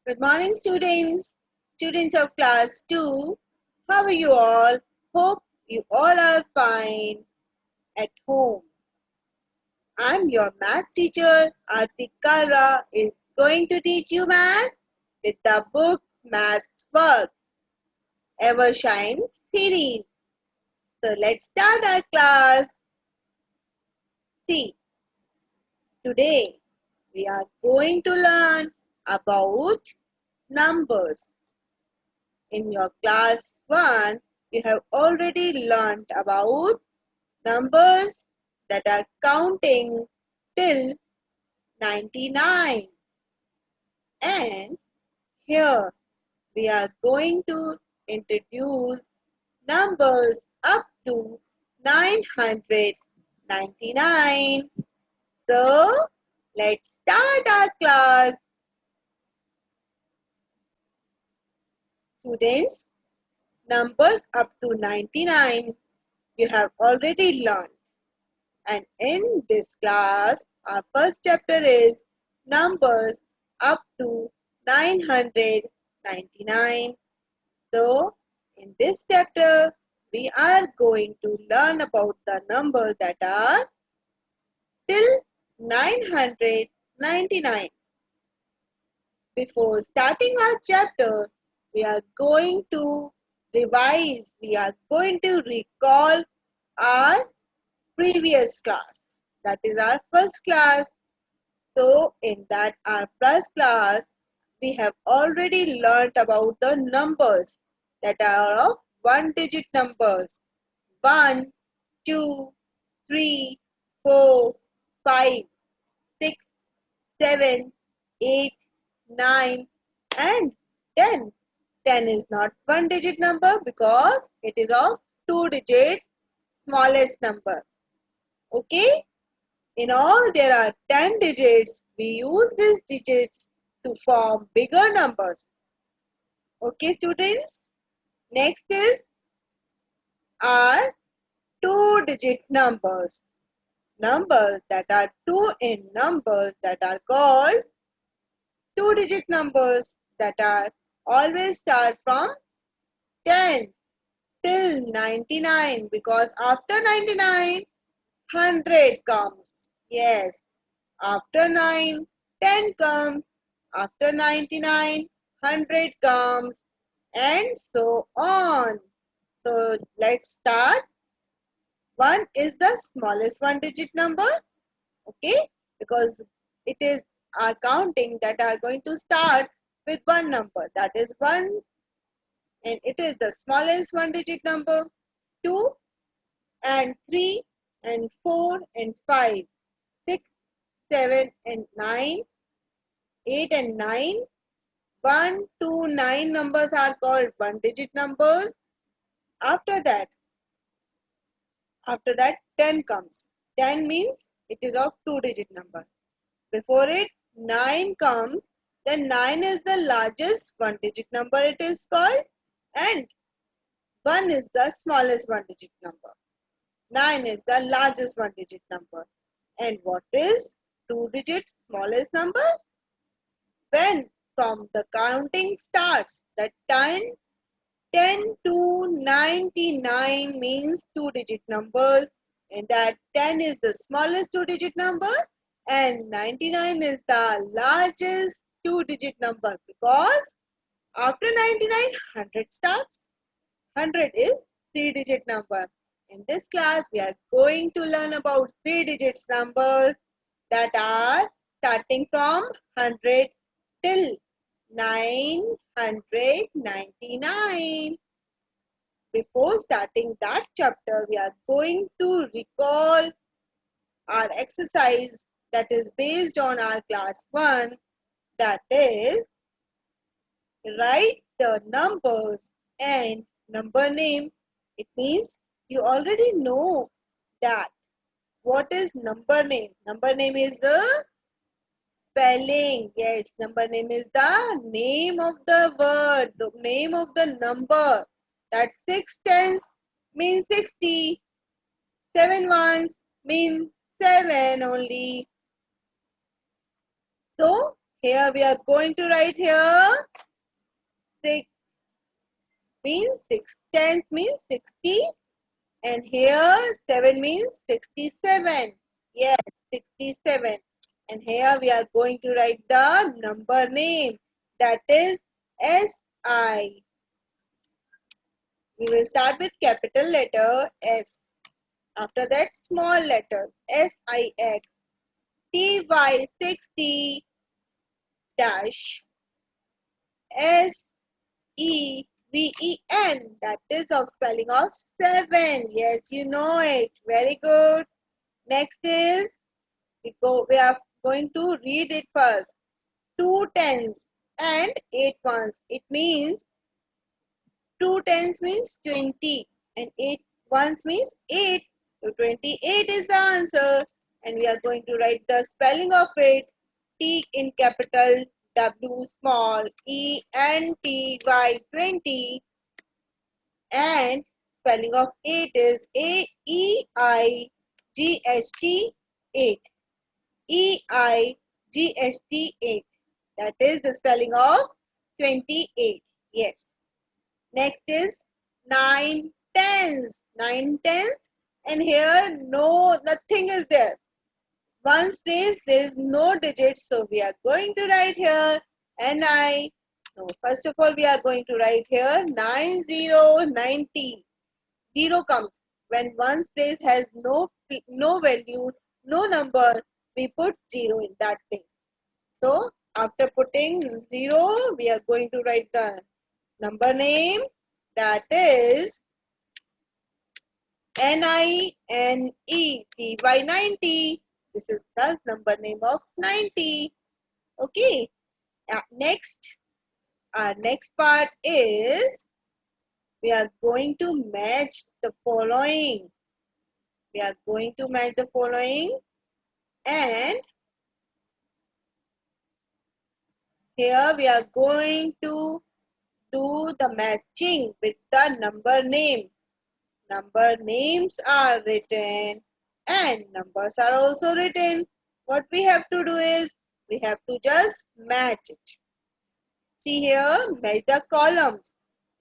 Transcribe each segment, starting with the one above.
Good morning, students. Students of class 2. How are you all? Hope you all are fine at home. I'm your math teacher, Artikara, is going to teach you math with the book Maths Work Ever Shine series. So let's start our class. See, today we are going to learn about numbers. In your class 1, you have already learnt about numbers that are counting till 99. And here we are going to introduce numbers up to 999. So, let's start our class. Students, numbers up to 99 you have already learned. And in this class, our first chapter is numbers up to 999. So, in this chapter, we are going to learn about the numbers that are till 999. Before starting our chapter, we are going to revise, we are going to recall our previous class. That is our first class. So in that our first class, we have already learnt about the numbers that are of one digit numbers. 1, 2, 3, 4, 5, 6, 7, 8, 9 and 10. 10 is not one digit number because it is of two digit smallest number. Okay? In all, there are 10 digits. We use these digits to form bigger numbers. Okay, students? Next is our two-digit numbers. Numbers that are two in numbers that are called two-digit numbers that are always start from 10 till 99 because after 99, 100 comes. Yes, after 9, 10 comes. After 99, 100 comes. And so on. So let's start. 1 is the smallest one digit number. Okay. Because it is our counting that are going to start with one number. That is 1. And it is the smallest one digit number. 2 and 3 and 4 and 5. 6, 7 and 9. 8 and 9. 1, 2, 9 numbers are called one digit numbers. After that 10 comes. 10 means it is of two digit number. Before it 9 comes, then 9 is the largest one digit number it is called and 1 is the smallest one digit number. 9 is the largest one digit number. And what is two digit smallest number? When from the counting starts, that 10 to 99 means two-digit numbers, and that 10 is the smallest two-digit number and 99 is the largest two-digit number because after 99, 100 starts. 100 is three-digit number. In this class, we are going to learn about three-digit numbers that are starting from 100 till 999. Before starting that chapter, we are going to recall our exercise that is based on our class 1. That is, write the numbers and number name. It means you already know that. What is number name? Number name is the spelling. Yes, number name is the name of the word, the name of the number. That 6 tens means 60. 7 ones mean 7 only. So, Here we are going to write here 6 means 6 tenths means 60, and here 7 means 67. Yes, 67. And here we are going to write the number name, that is SI. We will start with capital letter S. After that, small letter SIX. TY 60 dash SEVEN. That is of spelling of 7. Yes, you know it. Very good. Next is we are going to read it first. 2 tens and 8 ones. It means 2 tens means 20 and 8 ones means 8. So 28 is the answer, and we are going to write the spelling of it. T in capital, W small, ENTY 20, and spelling of 8 is AEIGHT 8. EIGHT 8. That is the spelling of 28. Yes. Next is 9 tens. 9 tens, and here nothing is there. Ones place there is no digits, so we are going to write here NI. No, first of all we are going to write here 9090. 0 comes when ones place has no value, no number. We put 0 in that place. So after putting 0, we are going to write the number name, that is NINETY 90. This is the number name of 90. Okay. Next, our next part is we are going to match the following. We are going to match the following, and here we are going to do the matching with the number name. Number names are written and numbers are also written. What we have to do is we have to just match it. See here, match the columns.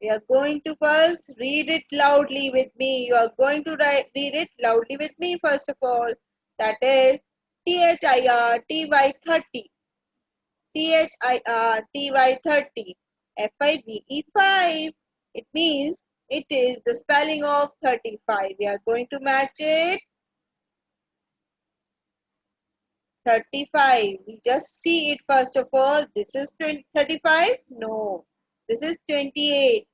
We are going to first read it loudly with me. You are going to read it loudly with me first of all. That is THIRTY 30. THIRTY 30. FIVE 5. It means it is the spelling of 35. We are going to match it. 35. We just see it first of all. This is 35. No. This is 28.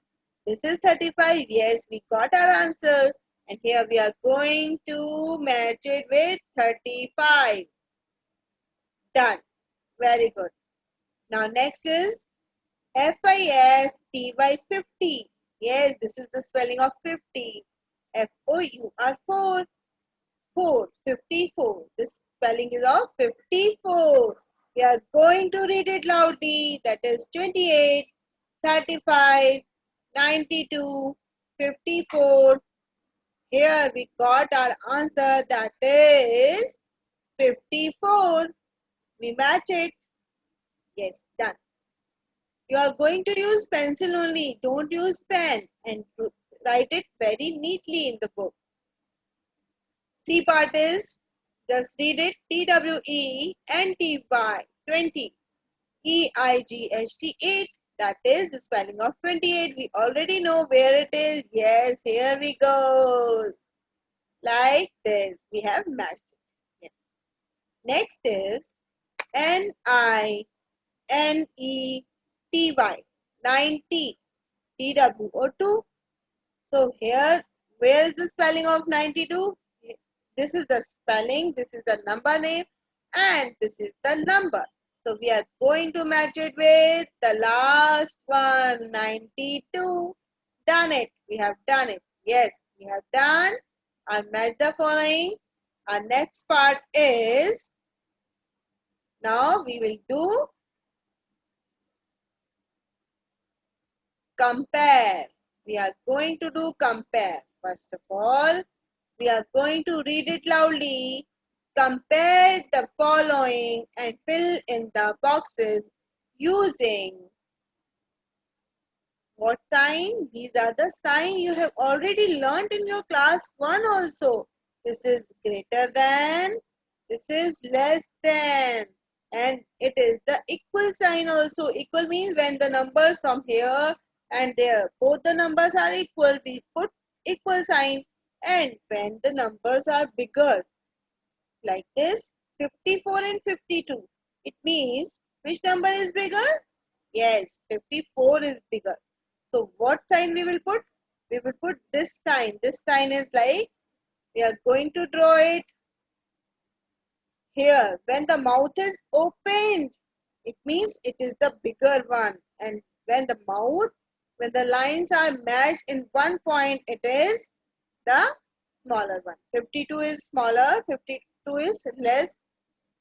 This is 35. Yes, we got our answer. And here we are going to match it with 35. Done. Very good. Now next is FIFTY 50. Yes, this is the spelling of 50. FOUR 4. 4. 54. This spelling is of 54. We are going to read it loudly. That is 28, 35, 92, 54. Here we got our answer, that is 54. We match it. Yes, done. You are going to use pencil only. Don't use pen, and write it very neatly in the book. C part is just read it. TWENTY 20. EIGHT 8. That is the spelling of 28. We already know where it is. Yes, here we go. Like this. We have matched it. Yes. Next is NINETY 90. TWO2. So here, where is the spelling of 92? This is the spelling, this is the number name, and this is the number. So we are going to match it with the last one, 92. Done it. We have done it. Yes, we have done. I'll match the following. Our next part is, now we will do compare. We are going to do compare. First of all, we are going to read it loudly. compare the following and fill in the boxes using what sign? These are the sign you have already learnt in your class 1 also. This is greater than, this is less than, and it is the equal sign also. Equal means when the numbers from here and there, both the numbers are equal, we put equal sign. And when the numbers are bigger, like this, 54 and 52, it means which number is bigger? Yes, 54 is bigger. So what sign we will put? We will put this sign. This sign is like, we are going to draw it here. When the mouth is opened, it means it is the bigger one. And when the mouth, when the lines are matched in one point, it is the smaller one. 52 is smaller, 52 is less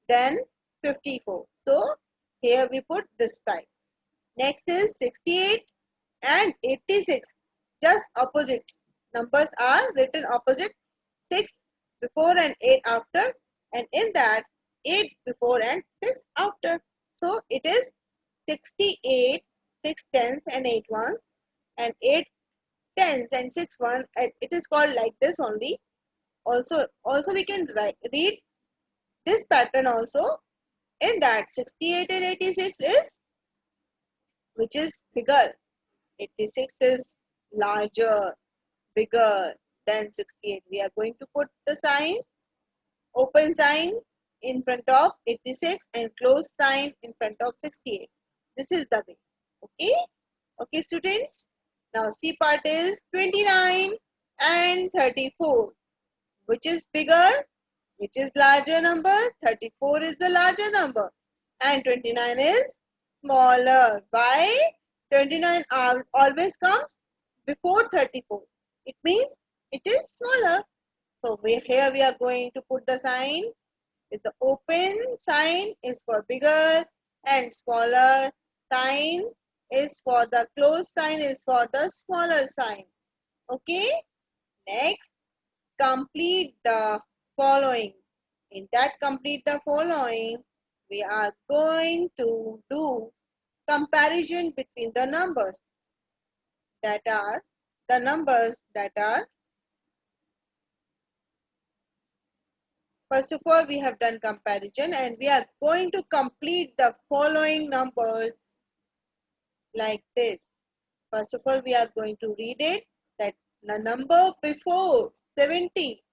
than 54. So here we put this sign. Next is 68 and 86. Just opposite. Numbers are written opposite. 6 before and 8 after. And in that 8 before and 6 after. So it is 68, 6 tens and 8 ones. And 8 tens and 6 ones. It is called like this only. Also we can read this pattern also. In that 68 and 86 is, which is bigger? 86 is larger, bigger than 68. We are going to put the sign, open sign in front of 86 and close sign in front of 68. This is the way. Okay? Okay, students. Now C part is 29 and 34. Which is bigger? Which is larger number? 34 is the larger number. And 29 is smaller. Why? 29 always comes before 34. It means it is smaller. So here we are going to put the sign. With the open sign is for bigger and smaller. Sign is for the closed sign is for the smaller sign. Okay. Next, complete the following. In that complete the following, we are going to do comparison between the numbers that are first of all we have done comparison and we are going to complete the following numbers like this. First of all we are going to read it, that the number before 70,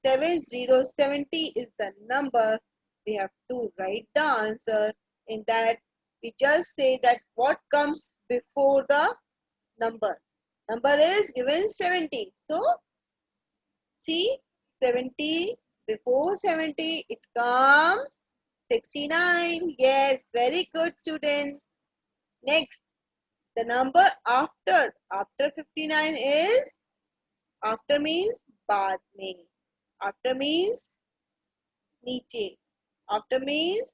7070 is the number. We have to write the answer. In that we just say that what comes before the number. Number is given 70. So see, 70 before 70 it comes 69. Yes, very good students. Next, the number after 59 is, after means बाद में, after means नीचे, after means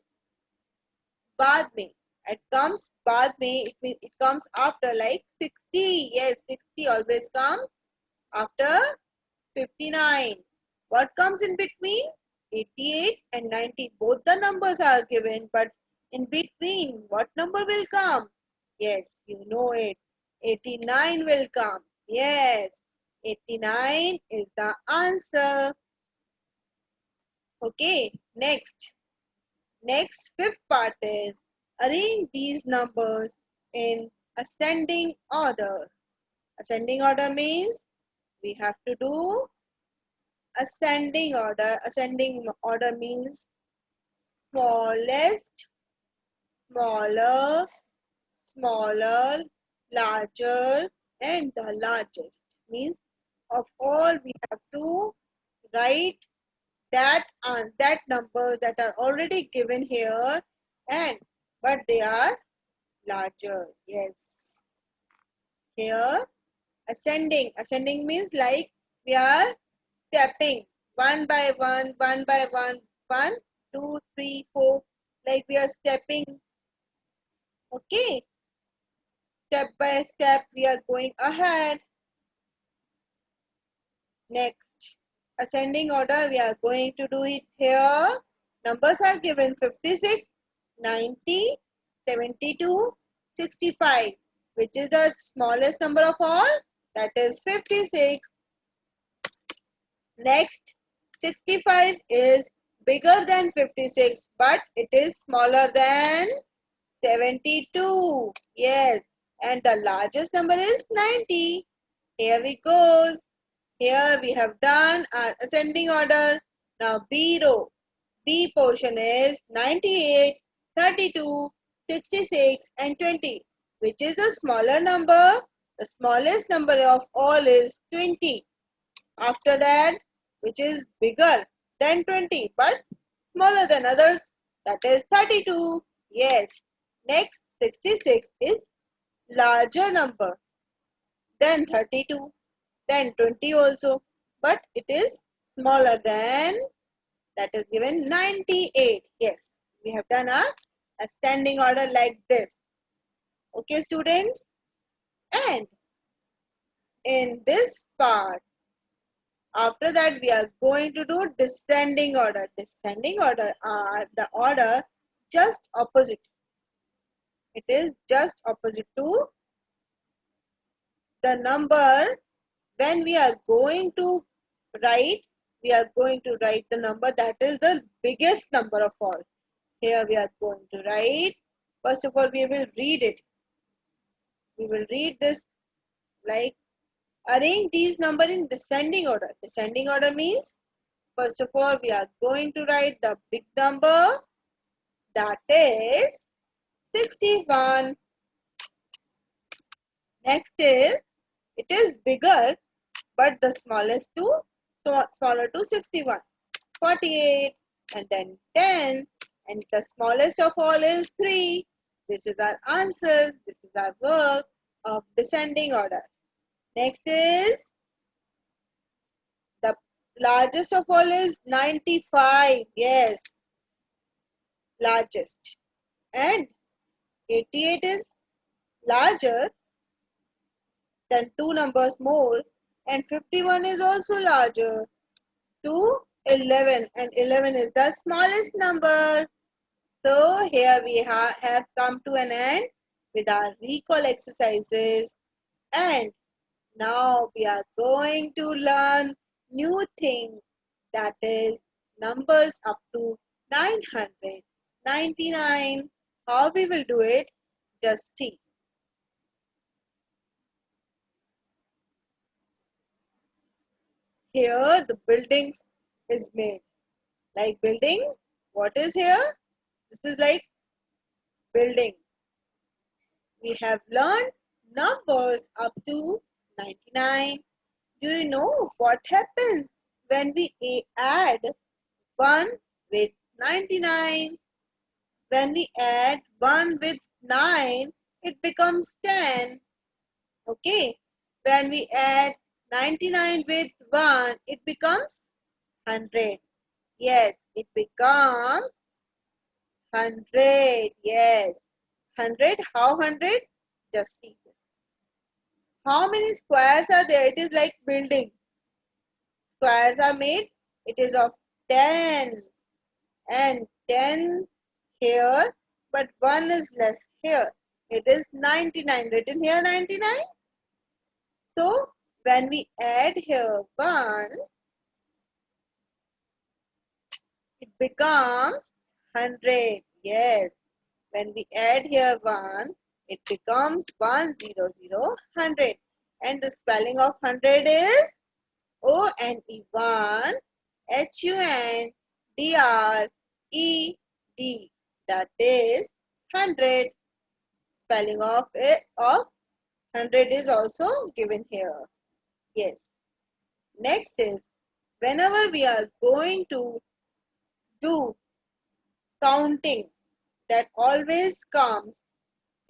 बाद में. It comes बाद में, it means it comes after, like 60. Yes, 60 always comes after 59. What comes in between? 88 and 90. Both the numbers are given, but in between, what number will come? Yes, you know it. 89 will come. Yes, 89 is the answer. Okay, next fifth part is arrange these numbers in ascending order. Ascending order means we have to do ascending order. Ascending order means smallest, smaller, smaller, larger, and the largest. Means of all we have to write that number that are already given here, and but they are larger. Yes. Here ascending means like we are stepping one by one, one by one, 1, 2, 3, 4, like we are stepping. Okay, step by step we are going ahead. Next, ascending order, we are going to do it here. Numbers are given 56, 90, 72, 65. Which is the smallest number of all? That is 56. Next, 65 is bigger than 56, but it is smaller than 72. Yes, and the largest number is 90. Here we go. Here we have done our ascending order. Now B row. B portion is 98, 32, 66 and 20. Which is the smaller number? The smallest number of all is 20. After that, which is bigger than 20 but smaller than others, that is 32. Yes. Next, 66 is larger number than 32, then 20 also, but it is smaller than, that is given 98. Yes, we have done our ascending order like this. Okay, students, and in this part, after that we are going to do descending order. Descending order are the order just opposite. It is just opposite to the number. When we are going to write, we are going to write the number that is the biggest number of all. Here we are going to write. First of all, we will read it. We will read this like arrange these numbers in descending order. Descending order means first of all we are going to write the big number, that is 61. Next is, it is bigger but the smallest to smaller to 61, 48 and then 10, and the smallest of all is 3. This is our answer. This is our work of descending order. Next is, the largest of all is 95. Yes, largest. And 88 is larger than two numbers more, and 51 is also larger to 11, and 11 is the smallest number. So here we have come to an end with our recall exercises, and now we are going to learn new thing, that is numbers up to 999. How we will do it? Just see. Here the buildings is made. Like building, what is here? This is like building. We have learned numbers up to 99. Do you know what happens when we add 1 with 99? When we add 1 with 9, it becomes 10. Okay. When we add 99 with 1, it becomes 100. Yes, it becomes 100. Yes. 100. How 100? Just see this. How many squares are there? It is like building. Squares are made. It is of 10. And 10 here. But 1 is less here. It is 99. Written here 99. So when we add here 1, it becomes 100. Yes. When we add here 1, it becomes 100, 100. And the spelling of 100 is O-N-E-1 H-U-N-D-R-E-D. That is 100. Spelling of 100 is also given here. Yes. Next is, whenever we are going to do counting, that always comes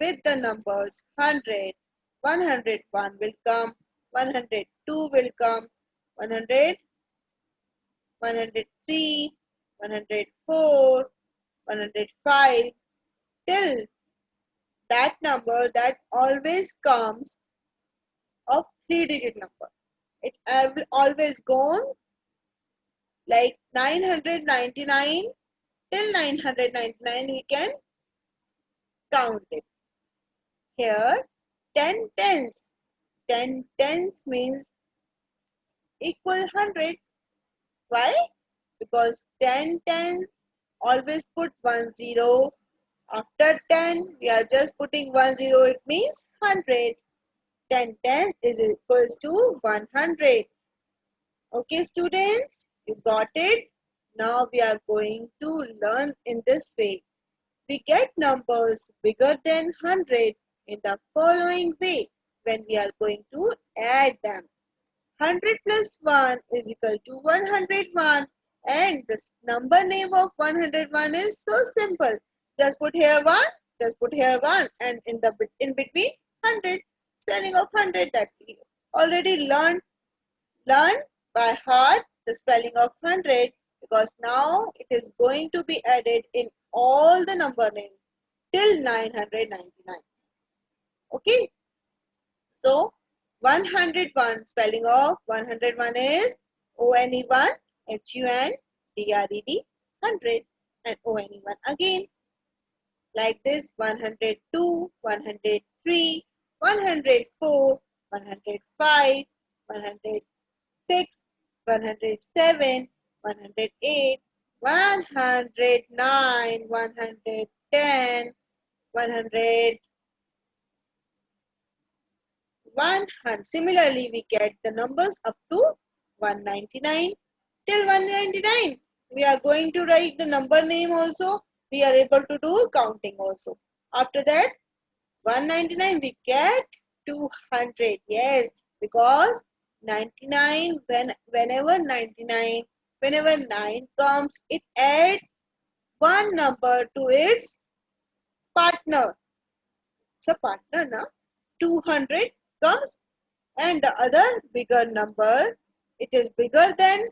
with the numbers 100. 101 will come, 102 will come, 100, 103, 104, 105, till that number that always comes of 3-digit number. It will always go on like 999, till 999 we can count it. Here 10 tens. 10 tens means equal 100. Why? Because 10 tens always put 10. After 10 we are just putting 10. It means 100. 10 tens is equals to 100. Okay students, you got it? Now we are going to learn in this way. We get numbers bigger than 100 in the following way when we are going to add them. 100 plus 1 is equal to 101, and the number name of 101 is so simple. Just put here 1, just put here 1, and in between 100. Spelling of 100 that we already learned by heart the spelling of 100, because now it is going to be added in all the number names till 999. Okay, so 101, spelling of 101 is ONE1, HUNDRED, 100, and ONE1 again. Like this, 102, 103, 104, 105, 106, 107, 108, 109, 110, 100, 100. Similarly, we get the numbers up to 199 till 199. We are going to write the number name also. We are able to do counting also. After that, 199 we get 200. Yes, because 99, whenever 9 comes, it adds one number to its partner. It's a partner now. 200 comes, and the other bigger number, it is bigger than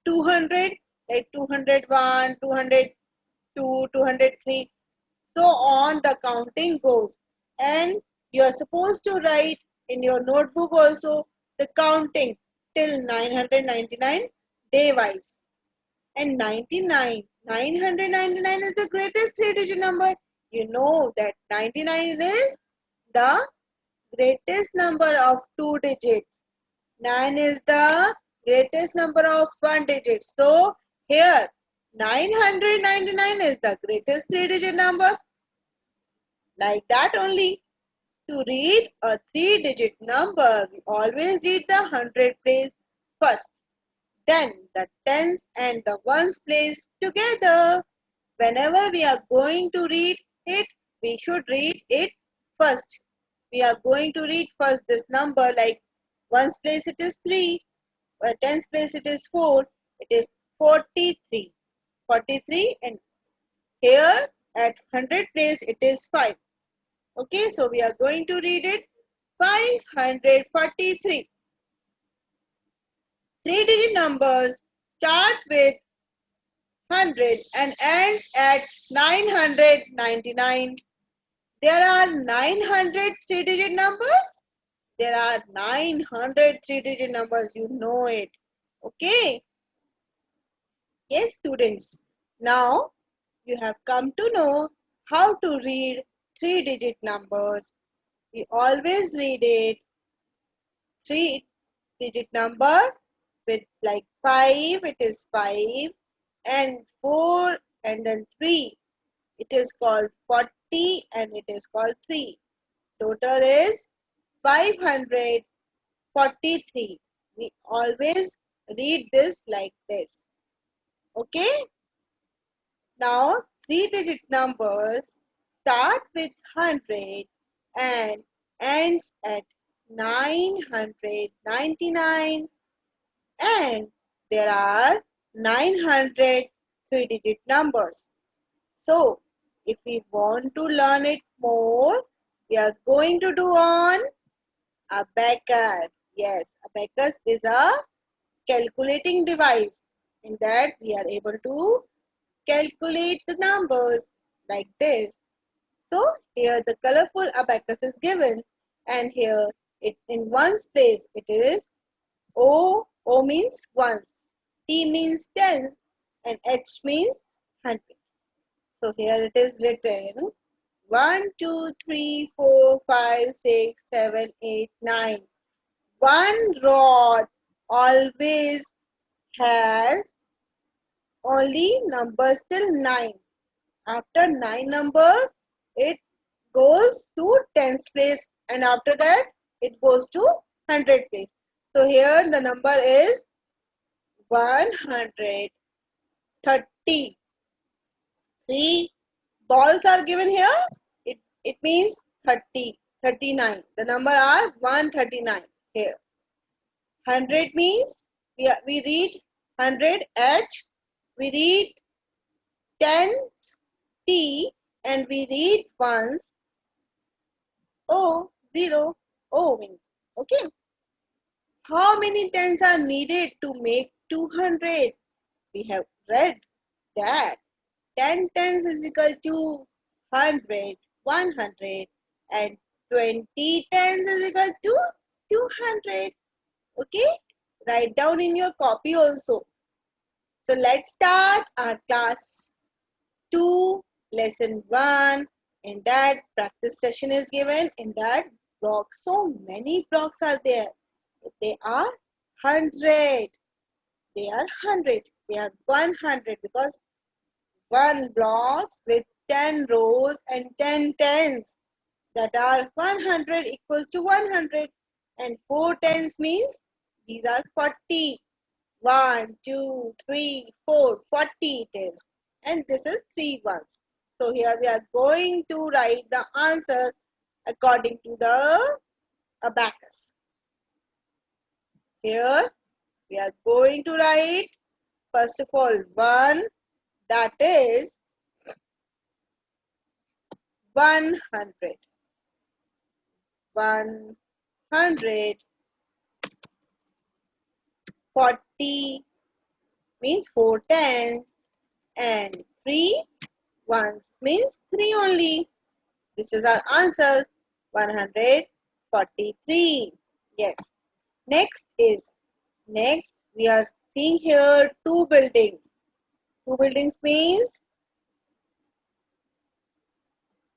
200, like 201, 202, 203. So on the counting goes, and you are supposed to write in your notebook also the counting till 999 day wise. And 999 is the greatest three-digit number. You know that 99 is the greatest number of two digits. 9 is the greatest number of one digit. So here 999 is the greatest three-digit number. Like that only. To read a three-digit number, we always read the hundred place first. Then the tens and the ones place together. Whenever we are going to read it, we should read it first. We are going to read first this number, like ones place it is 3, tens place it is 4, it is 43. 43, and here at 100 place it is 5. Okay, so we are going to read it 543. Three-digit numbers start with 100 and ends at 999. There are 900 three-digit numbers. There are 900 three-digit numbers. You know it. Okay. Yes, students. Now you have come to know how to read three-digit numbers. We always read it three-digit number with like 5, it is 5, and 4, and then 3. It is called 40, and it is called 3. Total is 543. We always read this like this. Okay. Now, three-digit numbers start with 100 and ends at 999, and there are 900 three-digit numbers. So, if we want to learn it more, we are going to do on Abacus. Yes, Abacus is a calculating device. In that, we are able to calculate the numbers like this. So, here the colorful abacus is given, and here it in ones place it is O. O means ones. T means tens, and H means 100. So here it is written 1, 2, 3, 4, 5, 6, 7, 8, 9. One rod always has only numbers till 9. After 9 number, it goes to tens place, and after that, it goes to 100 place. So here the number is 130. 3 balls are given here. It means 30, 39. The number are 139 here. 100 means we read 100 H, we read 10s T, and we read ones O, 0, O means. Okay. How many tens are needed to make 200? We have read that 10 tens is equal to 100, 100, and 20 tens is equal to 200. Okay, write down in your copy also. So let's start our class 2, lesson 1. In that practice session is given. In that block, so many blocks are there. They are 100. They are 100. They are 100 because one blocks with 10 rows and 10 tens, that are 100 equals to 100, and 4 tens means these are 40. 1, 2, 3, 4, 40 it is, and this is 3 ones. So here we are going to write the answer according to the abacus. Here we are going to write first of all 1, that is 100. 100. 40 means 4 tens, and 3 ones means 3 only. This is our answer, 143. Yes. Next we are seeing here 2 buildings. 2 buildings means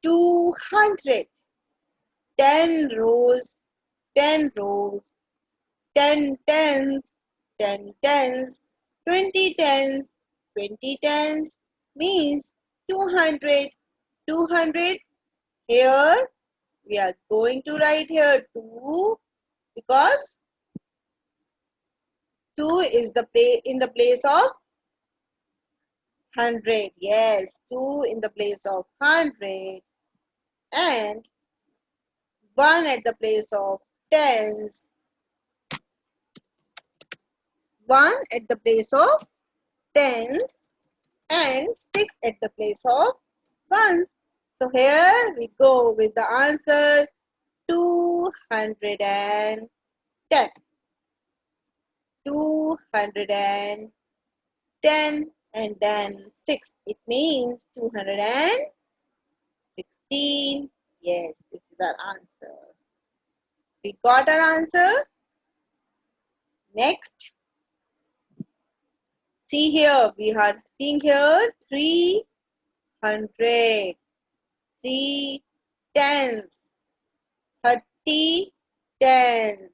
200. 10 rows, 10 rows, 10 tens, 10 tens, 20 tens, 20 tens means 200. 200. Here we are going to write here 2 because 2 is in the place of 100. Yes, 2 in the place of 100, and 1 at the place of tens, 1 at the place of tens, and 6 at the place of ones. So here we go with the answer 210. 210, and then 6. It means 216. Yes, this is our answer. We got our answer. Next, see here, we are seeing here 300. 3 tens, 30 tens.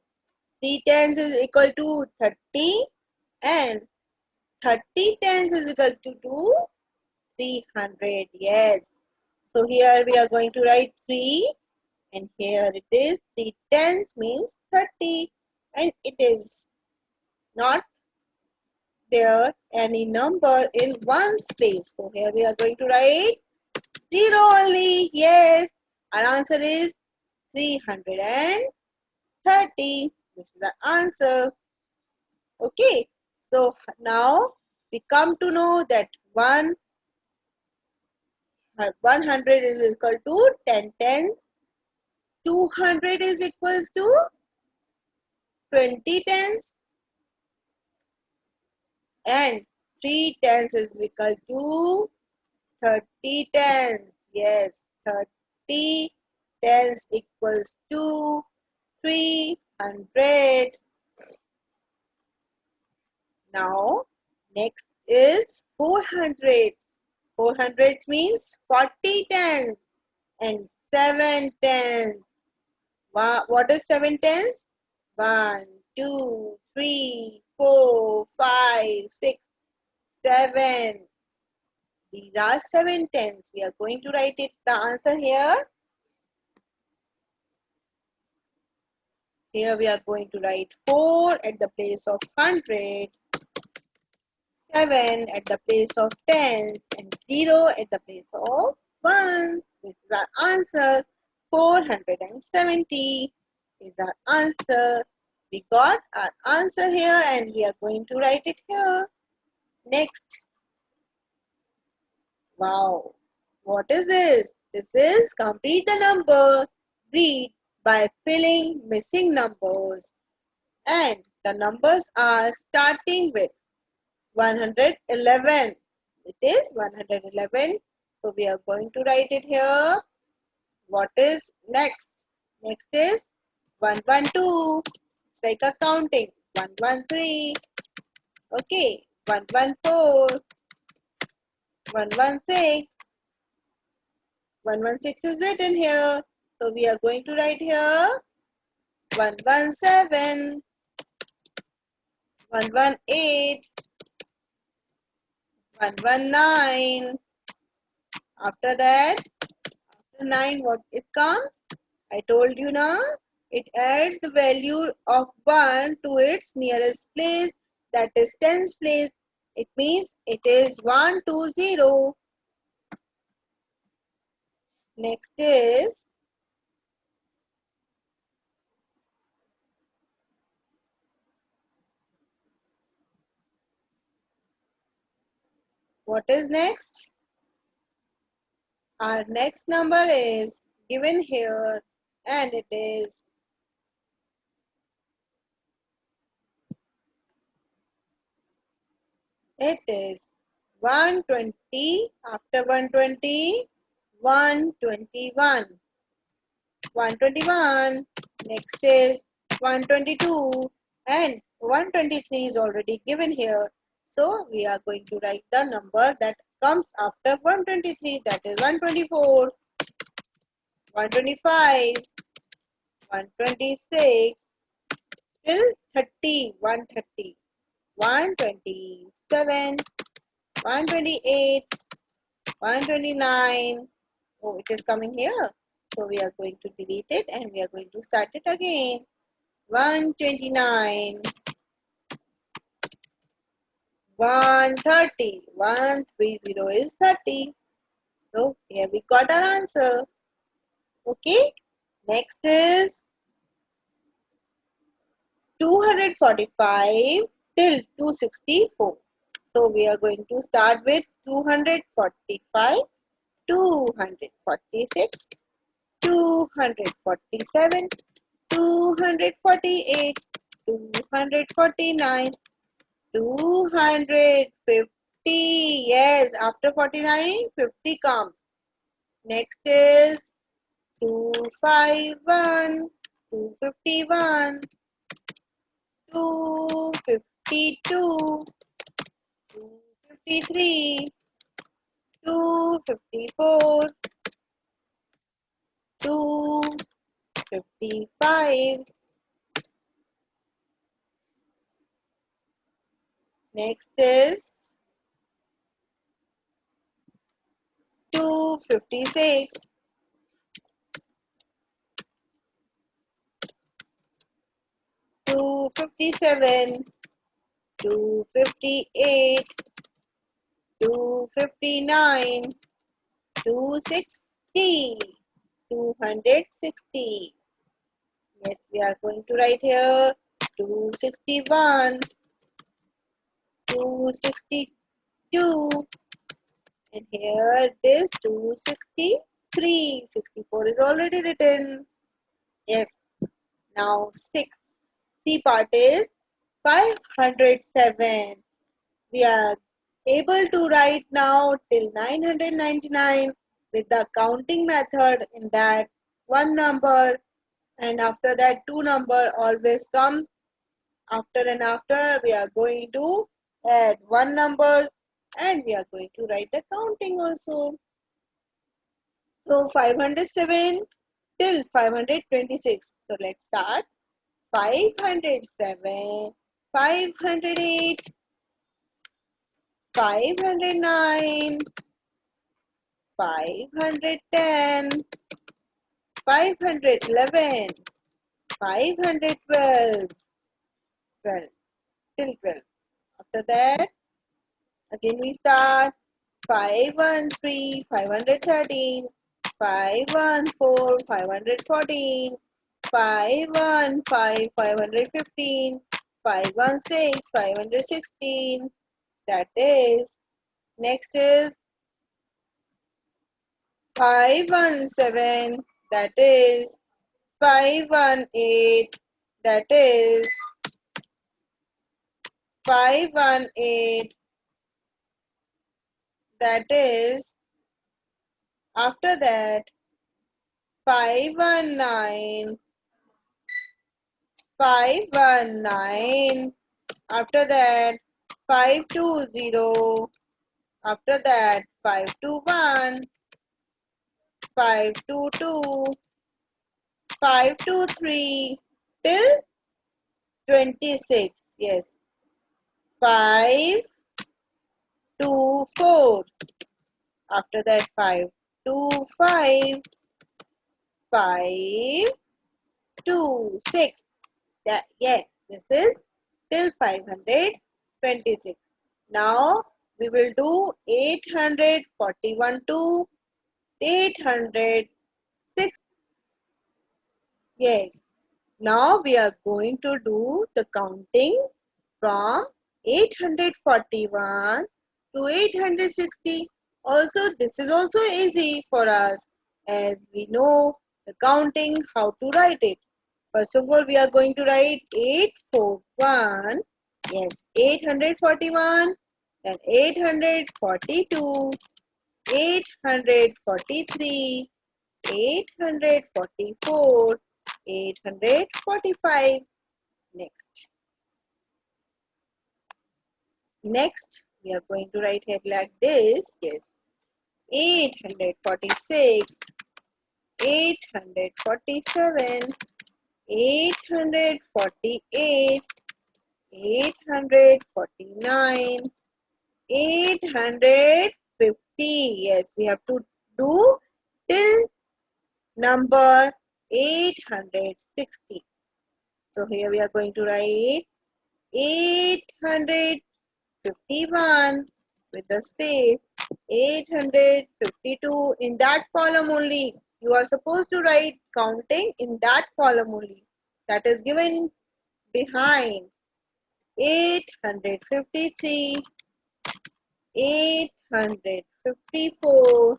3 tens is equal to 30, and 30 tens is equal to 300. Yes. So here we are going to write 3, and here it is 3 tens means 30, and it is not there any number in ones place. So here we are going to write 0 only. Yes. Our answer is 330. This is the answer. Okay. So now we come to know that 100 is equal to 10 tens. 200 is equals to 20 tens, and 3 tens is equal to 30 tens. Yes, 30 tens equals to 300. Now Next is 400. 400 means 40 tens and 7 tens. What is 7 tens? 1, 2, 3, 4, 5, 6, 7. These are 7 tens. We are going to write it the answer here. Here we are going to write 4 at the place of 100, 7 at the place of tens, and 0 at the place of 1. This is our answer. 470 is our answer. We got our answer here and we are going to write it here. Next. Wow. What is this? This is complete the number. Read by filling missing numbers. And the numbers are starting with 111. It is 111. So we are going to write it here. What is next? Next is 112. It's like a counting. 113. Okay. 114. 116. 116 is written here. So we are going to write here 117. 118. 119. After that, after 9, what it comes? I told you now. It adds the value of 1 to its nearest place, that is tens place. It means it is 120. Next is what is next? Our next number is given here and it is 120. After 120, 121. 121. Next is 122 and 123 is already given here. So we are going to write the number that comes after 123, that is 124, 125, 126 till 30, 130, 127, 128, 129. Oh, it is coming here. So we are going to delete it and we are going to start it again. 129, 130, 130 is 30. So here we got our answer. Okay. Next is 245 till 264. So we are going to start with 245, 246, 247, 248, 249, 250. Yes, after 49, 50 comes. Next is 251, 251, 252, 253, 254, 255. Next is 256, 257, 258, 259, 260, 260. Yes, we are going to write here 261, 262, and here it is 263. 64 is already written. Yes. Now 6. C part is 507. We are able to write now till 999 with the counting method, in that one number and after that two number always comes after, and after we are going to add one number, and we are going to write the counting also. So 507 till 526. So let's start. 507, 508, 509, 510, 511, 512, 12 till 12. After that, again we start 513, 513, 514, 514, 515, 515, 516, 516. That is, next is 517. That is 518. That is 518. That is, after that 519. 519. After that 520. After that 521. 522. 523 till 26. Yes. 524. After that 525. 526. That, yes, this is till 526. Now we will do 841 to 806. Yes. Now we are going to do the counting from 841 to 860. Also, this is also easy for us as we know the counting, how to write it. First of all, we are going to write 841. Yes, 841, then 842, 843, 844, 845. Next, we are going to write it like this. Yes, 846, 847, 848, 849, 850. Yes, we have to do till number 860. So here we are going to write 851 with the space, 852 in that column only. You are supposed to write counting in that column only. That is given behind. 853, 854,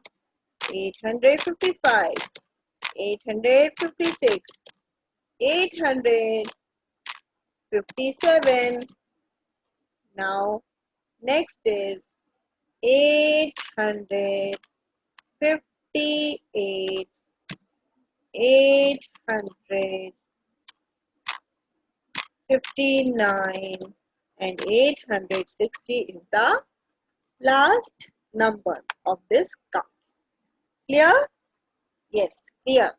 855, 856, 857. Now next is 858, 859, and 860 is the last number of this count. Clear? Yes, clear.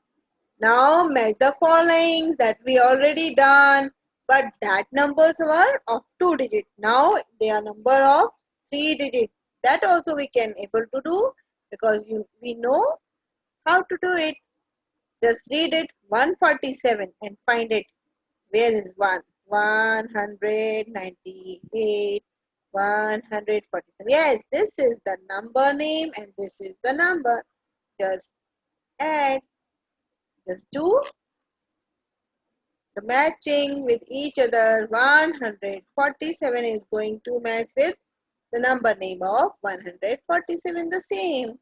Now make the following that we already done, but that numbers were of 2 digits. Now they are number of 3 digits. That also we can able to do because we know how to do it. Just read it 147 and find it. Where is 1? 198, 147. Yes, this is the number name and this is the number. Just add. Just do the matching with each other. 147 is going to match with the number name of 147, the same.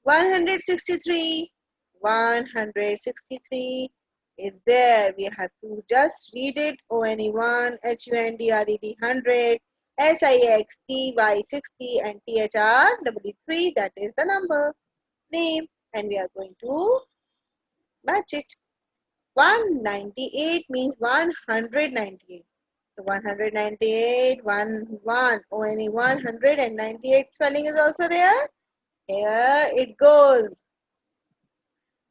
163, 163 is there. We have to just read it. ONE1, HUNDRED 100, SIXTY 60, and THREE 3. That is the number name, and we are going to match it. 198 means 198. So 198, 1. Only 198 spelling is also there. Here it goes.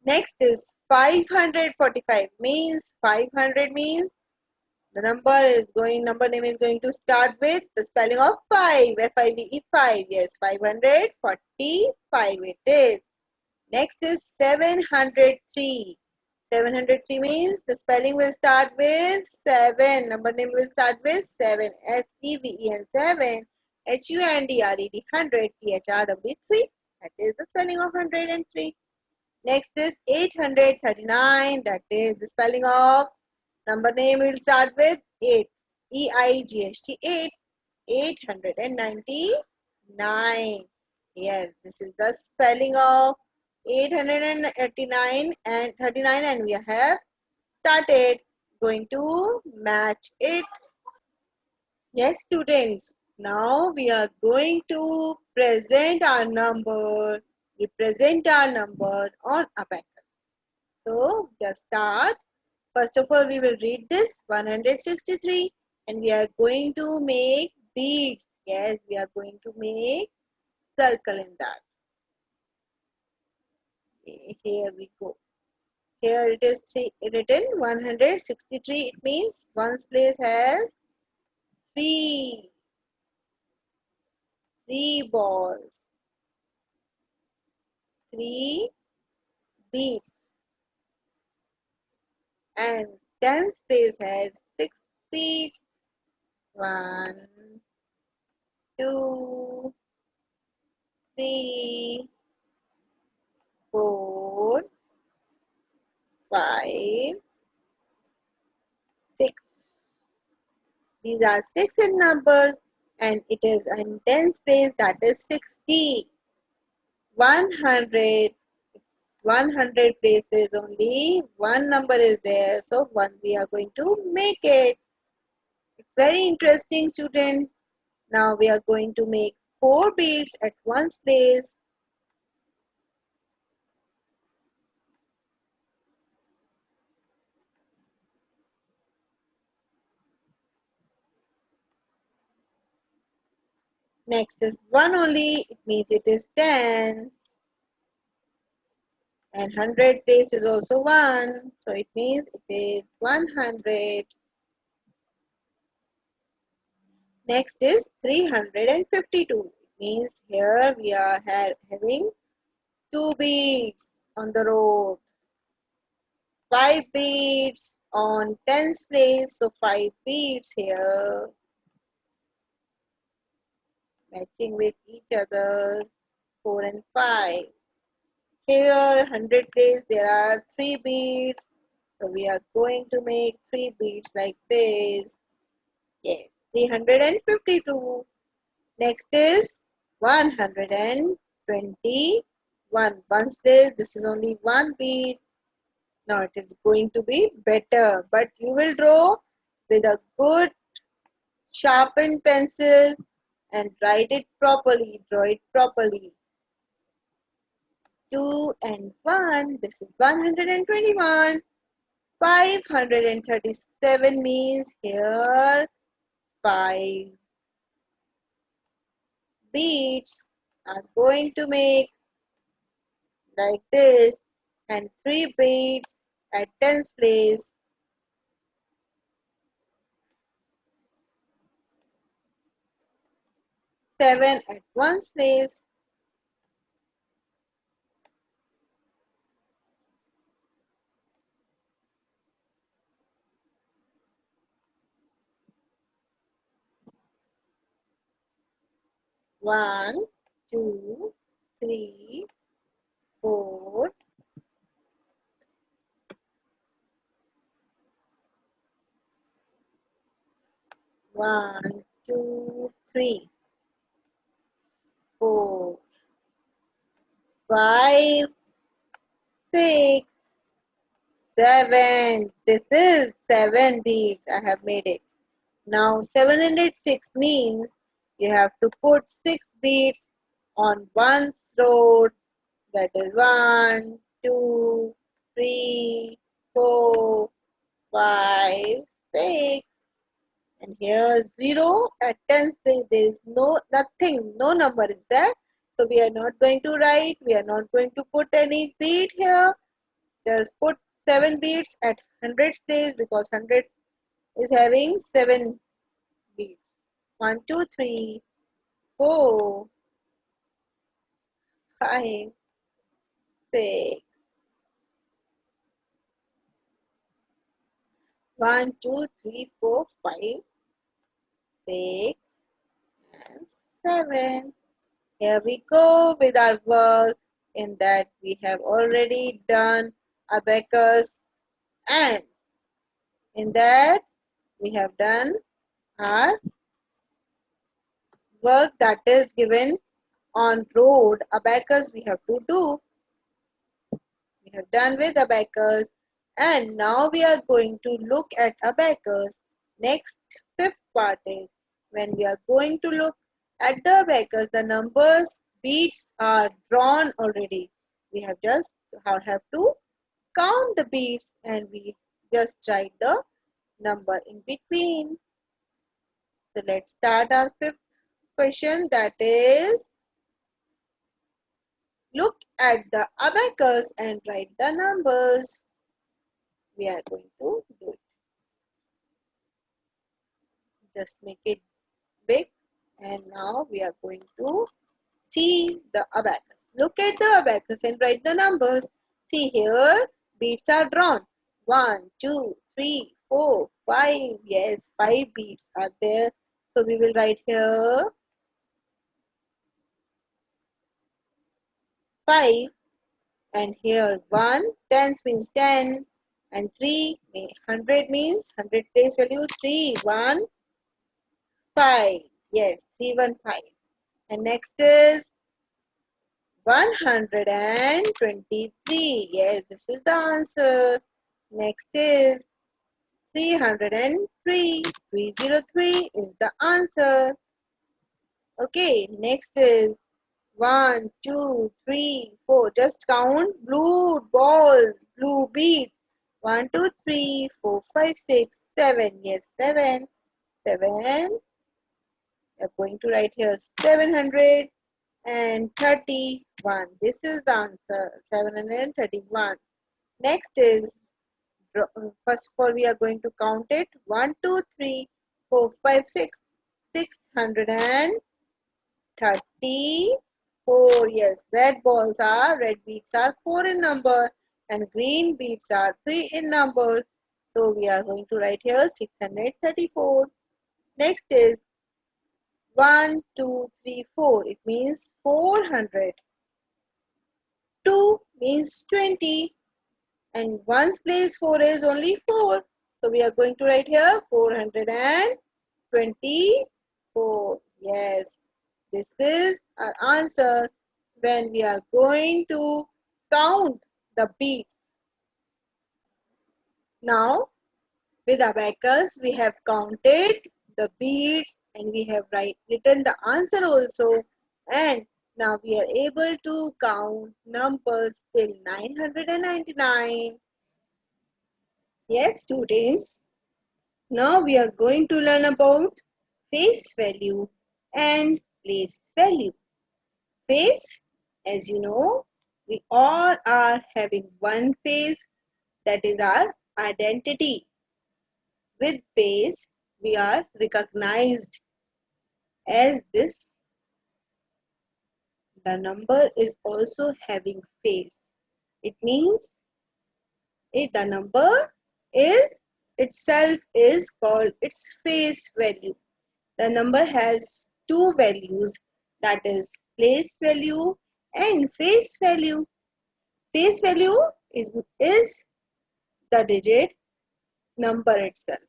Next is 545. Means 500 means the number name is going to start with the spelling of 5. F-I-V-E 5. Yes, 545 it is. Next is 703. 703 means the spelling will start with 7. Number name will start with 7. S-E-V-E-N 7. H-U-N-D-R-E-D 100. T-H-R-W 3. That is the spelling of 103. Next is 839. That is the spelling of number name will start with 8. E-I-G-H-T 8. 899. Yes, this is the spelling of 889 and 39, and we have started going to match it. Yes, students, now we are going to represent our number on Abacus. So, just start. First of all, we will read this 163 and we are going to make beads. Yes, we are going to make circle in that. Here we go. Here it is written 163. It means one place has three balls, three beads, and 10th place has 6 beads. 1, 2, 3, 4, 5, 6. These are 6 in numbers, and it is in 10th place, that is 60. 100, it's 100 places, only one number is there, so one we are going to make it. It's very interesting, students. Now we are going to make 4 beads at one place. Next is 1 only, it means it is 10. And 100 place is also 1, so it means it is 100. Next is 352. It means here we are having 2 beads on the road, 5 beads on 10th place, so 5 beads here matching with each other, 4 and 5. Here 100 place there are 3 beads, so we are going to make 3 beads like this. Yes, 352. Next is 121. Once this is only 1 bead. Now it is going to be better, but you will draw with a good sharpened pencil and write it properly, draw it properly. 2 and 1, this is 121. 537 means here 5 beads are going to make like this, and 3 beads at 10th place. 7 at 1's place. 1, 2, 3, 4, 1, 2, 3, 4, 5, 6, 7. This is 7 beads. I have made it. Now 706 means you have to put 6 beads on one road. That is 1, 2, 3, 4, 5, 6. And here 0 at tens place there is nothing, no number is there. So we are not going to write, we are not going to put any beat here. Just put 7 beats at hundreds place because 100 is having 7 beats. 1, 2, 3, 4, 5, 6. 1, 2, 3, 4, 5, 6, and 7. Here we go with our work. In that we have already done abacus, and in that we have done our work that is given on road. Abacus we have to do. We have done with abacus, and now we are going to look at abacus. Next, fifth part is when we are going to look at the abacus, the numbers beats are drawn already. We have just have to count the beats and we just write the number in between. So let's start our fifth question, that is look at the abacus and write the numbers. We are going to do it. Just make it big, and now we are going to see the abacus. Look at the abacus and write the numbers. See here, beads are drawn. 1, 2, 3, 4, 5. Yes, 5 beads are there. So we will write here 5, and here 1. Tens means 10, and 3, 100 means 100 place value 3, 1, 5. Yes, 3, 1, 5. And next is 123. Yes, this is the answer. Next is 303. 303 is the answer. Okay, next is 1, 2, 3, 4. Just count blue balls, blue beads. 1, 2, 3, 4, 5, 6, 7. Yes, 7. 7. We are going to write here 731. This is the answer, 731. Next is, first of all, we are going to count it. 1, 2, 3, 4, 5, 6. 634. Yes, red beads are 4 in number, and green beads are 3 in number. So we are going to write here 634. Next is 1, 2, 3, 4. It means 400. 2 means 20. And one's place 4 is only 4. So we are going to write here 424. Yes, this is our answer when we are going to count the beats. Now, with abacus, we have counted the beats and we have written the answer also. And now we are able to count numbers till 999. Yes, students. Now we are going to learn about face value and place value. Face, as you know, we all are having one face, that is our identity. With face, we are recognized as this. The number is also having face. It means the number is itself is called its face value. The number has two values, that is place value and face value. Face value is the digit number itself.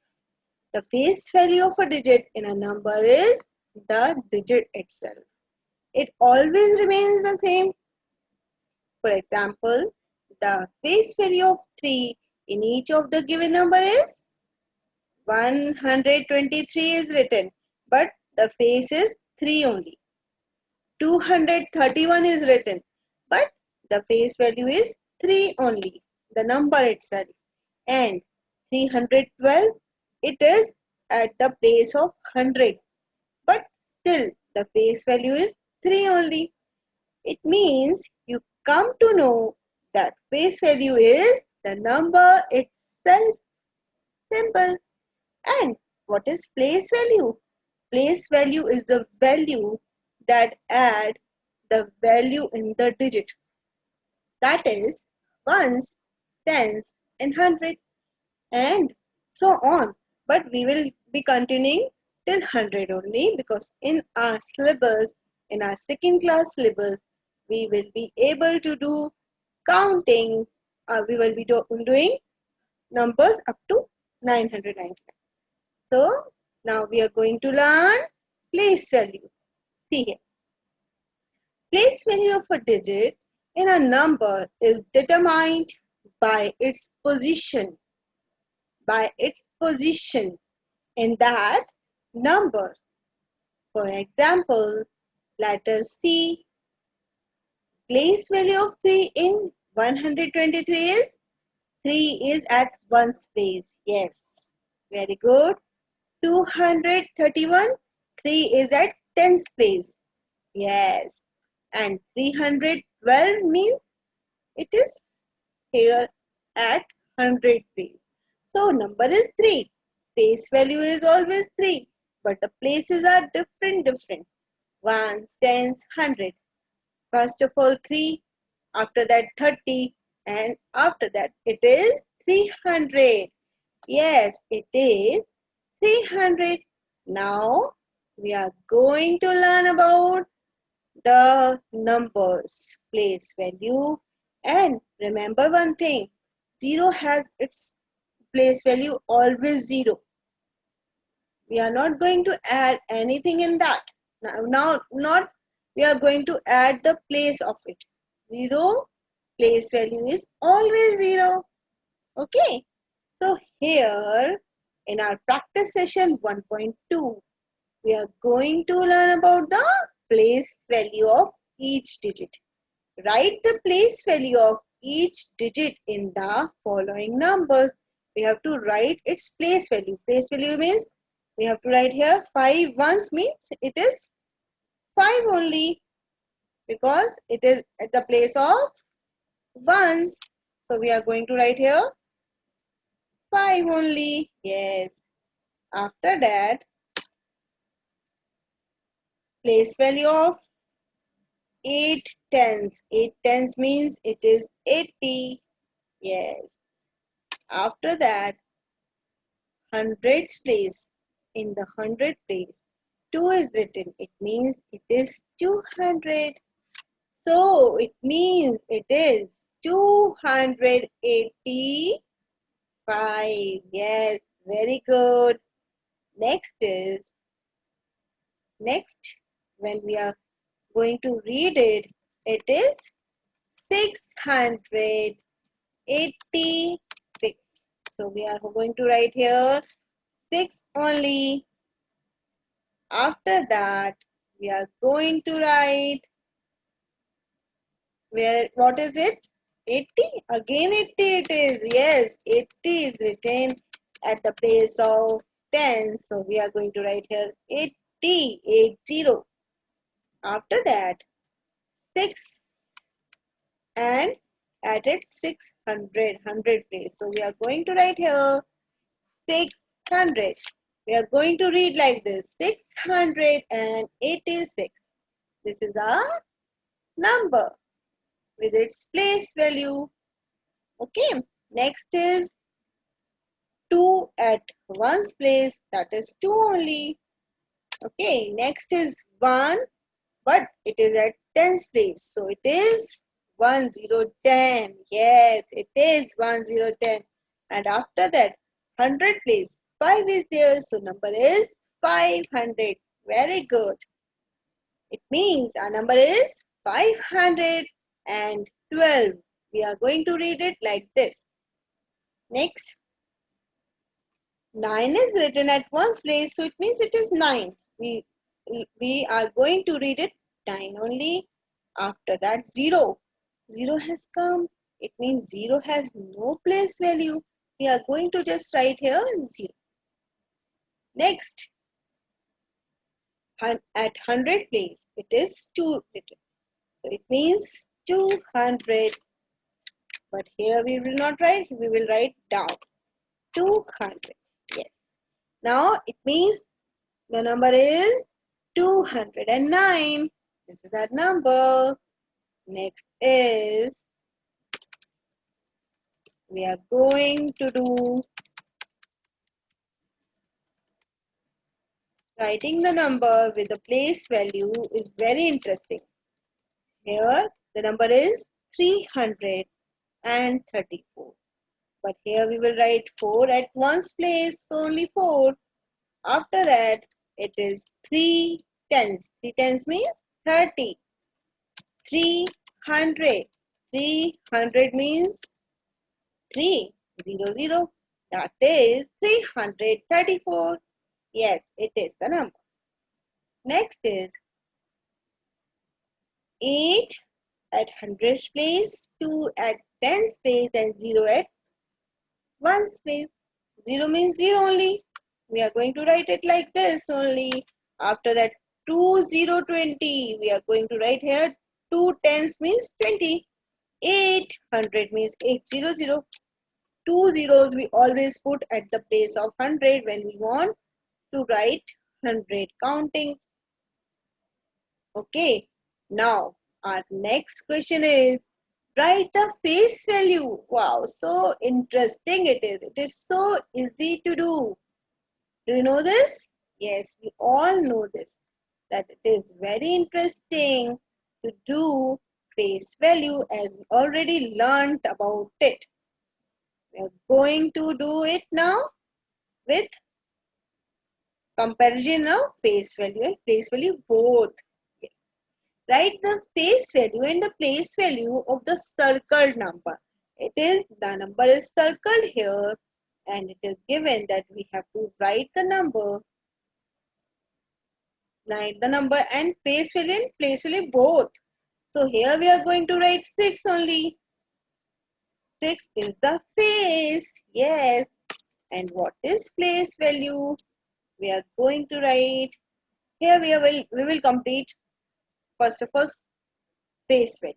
The face value of a digit in a number is the digit itself. It always remains the same. For example, the face value of 3 in each of the given number is 123 is written, but the face is 3 only. 231 is written, but the face value is 3 only, the number itself. And 312, it is at the place of 100, but still the place value is 3 only. It means you come to know that place value is the number itself. Simple. And what is place value? Place value is the value that add the value in the digit. That is ones, tens, and hundred, and so on. But we will be continuing till 100 only, because in our syllabus, in our second class syllabus, we will be able to do counting. We will be doing numbers up to 999. So now we are going to learn place value. See here. Place value of a digit in a number is determined by its position. By its position in that number. For example, let us see. Place value of 3 in 123 is 3 is at 1's place. Yes, very good. 231, 3 is at 10's place. Yes. And 312 means it is here at 100 place. So number is 3. Place value is always 3. But the places are different. 1, 10, 100. First of all 3. After that 30. And after that it is 300. Yes, it is 300. Now we are going to learn about the numbers place value, and remember one thing, 0 has its place value always 0. We are not going to add anything in that. Now not we are going to add the place of it. 0 place value is always 0. Okay, so here in our practice session 1.2, we are going to learn about the place value of each digit. Write the place value of each digit in the following numbers. We have to write its place value. Place value means we have to write here 5 ones means it is 5 only, because it is at the place of ones. So we are going to write here 5 only. Yes. After that, place value of 8 tens. 8 tens means it is 80. Yes. After that, hundreds place. In the hundred place, 2 is written. It means it is 200. So it means it is 285. Yes, very good. Next, when we are going to read it, it is 686. So we are going to write here 6 only. After that, we are going to write what is it? 80. Again 80 it is. Yes, 80 is written at the place of 10. So we are going to write here 80, 80. After that, 6 and at it 600, 100 place. So we are going to write here 600. We are going to read like this, 686. This is our number with its place value. Okay, next is 2 at 1's place, that is 2 only. Okay, next is 1, but it is at 10's place, so it is 1010. Yes, it is 1010. And after that, 100 place, 5 is there, so number is 500. Very good. It means our number is 512. We are going to read it like this. Next, 9 is written at 1's place, so it means it is 9. We are going to read it 9 only. After that, 0. 0 has come. It means 0 has no place value. We are going to just write here 0. Next, at 100 place, it is 2 written. So it means 200. But here we will not write, we will write down 200. Yes. Now it means the number is 209. This is that number. Next is we are going to do writing the number with the place value is very interesting. Here the number is 334. But here we will write 4 at one's place, so only 4. After that, it is 3 tens. 3 tens means 30. 300. 300 means 300. That is 334. Yes, it is the number. Next is 8 at hundredths place, 2 at tens place, and 0 at ones place. 0 means 0 only. We are going to write it like this only. After that, 2020. We are going to write here 2 tens means 20. 800 means 800. 2 zeros we always put at the place of 100 when we want to write 100 countings. Okay. Now, our next question is write the face value. Wow, so interesting it is. It is so easy to do. Do you know this? Yes, we all know this. That it is very interesting to do face value as we already learnt about it. We are going to do it now with comparison of face value and place value both. Yes. Write the face value and the place value of the circled number. It is the number is circled here and it is given that we have to write the number and face value and place value both. So here we are going to write 6 only. 6 is the face. Yes. And what is place value? We are going to write here we will complete first of all face value.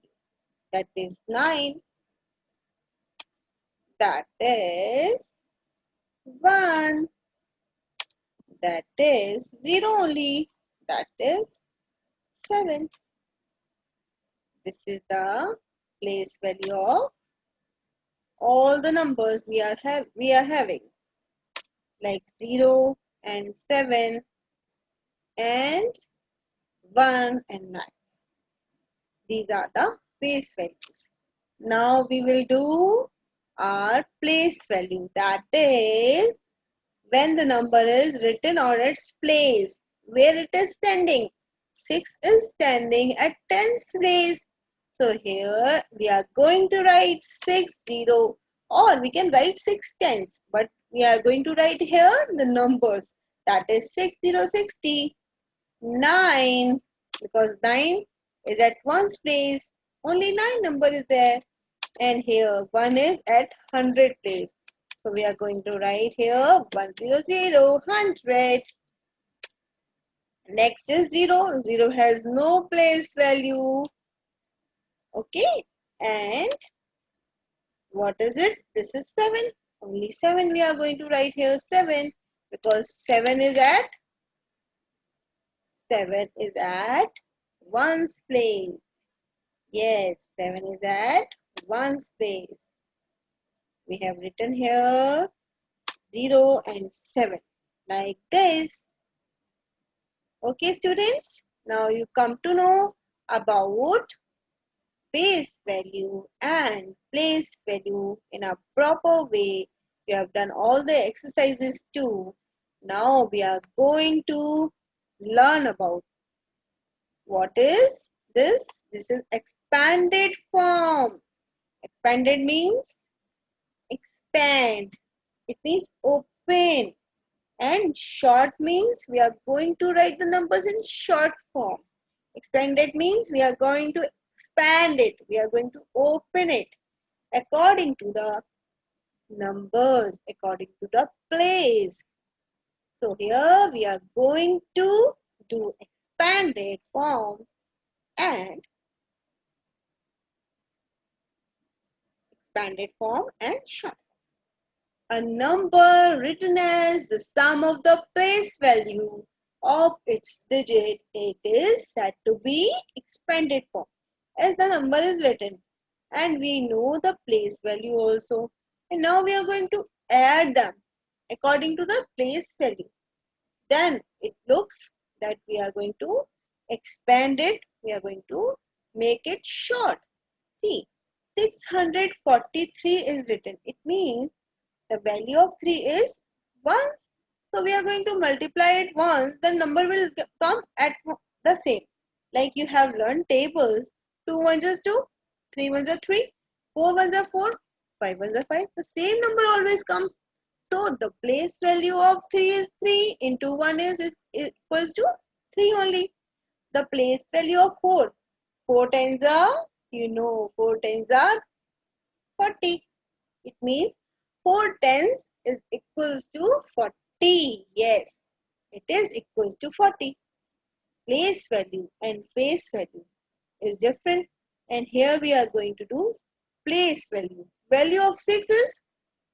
That is 9. That is 1. That is 0 only. That is 7. This is the place value of all the numbers we are having, like 0 and 7 and 1 and 9. These are the base values. Now we will do our place value. That is when the number is written on its place, where it is standing. 6 is standing at tens place. So here we are going to write 60 or we can write 6 tens. But we are going to write here the numbers. That is 6060. 9 because 9 is at one's place. Only 9 number is there. And here 1 is at 100 place. So we are going to write here 100, 100. Next is 0. 0 has no place value. Okay. And what is it? This is 7. Only 7 we are going to write here 7 because 7 is at one's place. Yes, 7 is at one's place. We have written here 0 and 7 like this. Okay, students. Now you come to know about face value and place value in a proper way. We have done all the exercises too. Now we are going to learn about what is this? This is expanded form. Expanded means expand. It means open. And short means we are going to write the numbers in short form. Expanded means we are going to expand it. We are going to open it according to the numbers, according to the place. So here we are going to do expanded form and short. A number written as the sum of the place value of its digit, it is said to be expanded form as the number is written, and we know the place value also, and now we are going to add them according to the place value. Then it looks that we are going to expand it, we are going to make it short. See, 643 is written. It means the value of 3 is once. So we are going to multiply it once, the number will come at the same. Like you have learned tables, 2 ones are 2, 3 ones are 3, 4 ones are 4, 5 ones are 5. The same number always comes. So the place value of 3 is 3 into 1 is equals to 3 only. The place value of 4, 4 times are, 4 times are 40. It means 4 tens is equals to 40. Yes, it is equals to 40. Place value and face value is different. And here we are going to do place value. Value of 6 is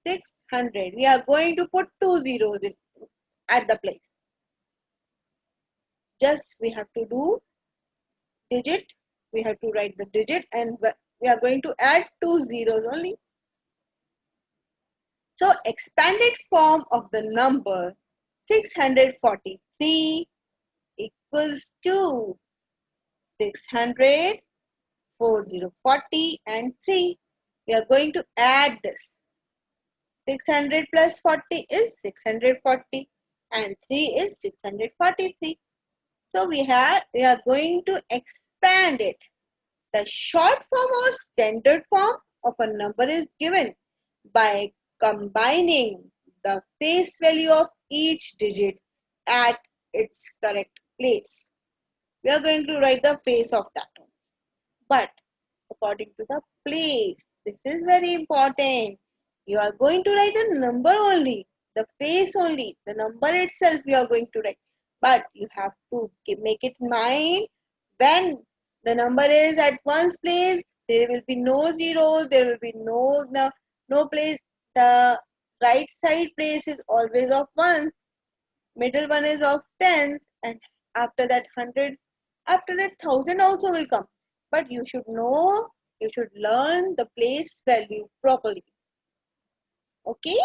600. We are going to put 2 zeros at the place. Just we have to do digit. We have to write the digit and we are going to add 2 zeros only. So expanded form of the number 643 equals to 600, 40 and 3. We are going to add this. 600 plus 40 is 640 and 3 is 643. So we are going to expand it. The short form or standard form of a number is given by combining the face value of each digit at its correct place. We are going to write the face of that one. But according to the place, this is very important. You are going to write the number only, the face only, the number itself you are going to write. But you have to make it in mind when the number is at one's place, there will be no zeros, there will be no place. The right side place is always of ones, middle one is of tens, and after that 100, after that 1000 also will come. But you should know, you should learn the place value properly. Okay,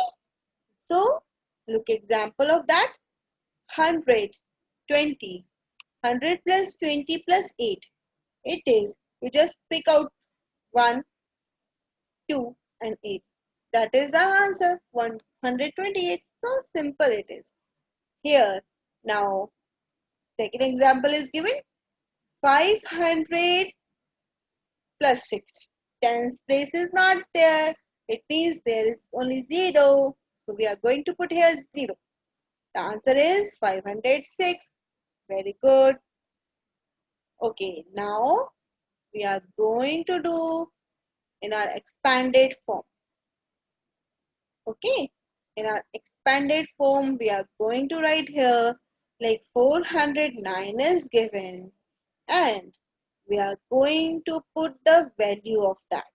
so look example of that. 100, 20, 100 plus 20 plus 8. It is, you just pick out 1, 2 and 8. That is the answer, 128. So simple it is. Here, now, second example is given. 500 plus 6. Tens place is not there. It means there is only 0. So we are going to put here 0. The answer is 506. Very good. Okay, now we are going to do in our expanded form. Okay, in our expanded form, we are going to write here like 409 is given and we are going to put the value of that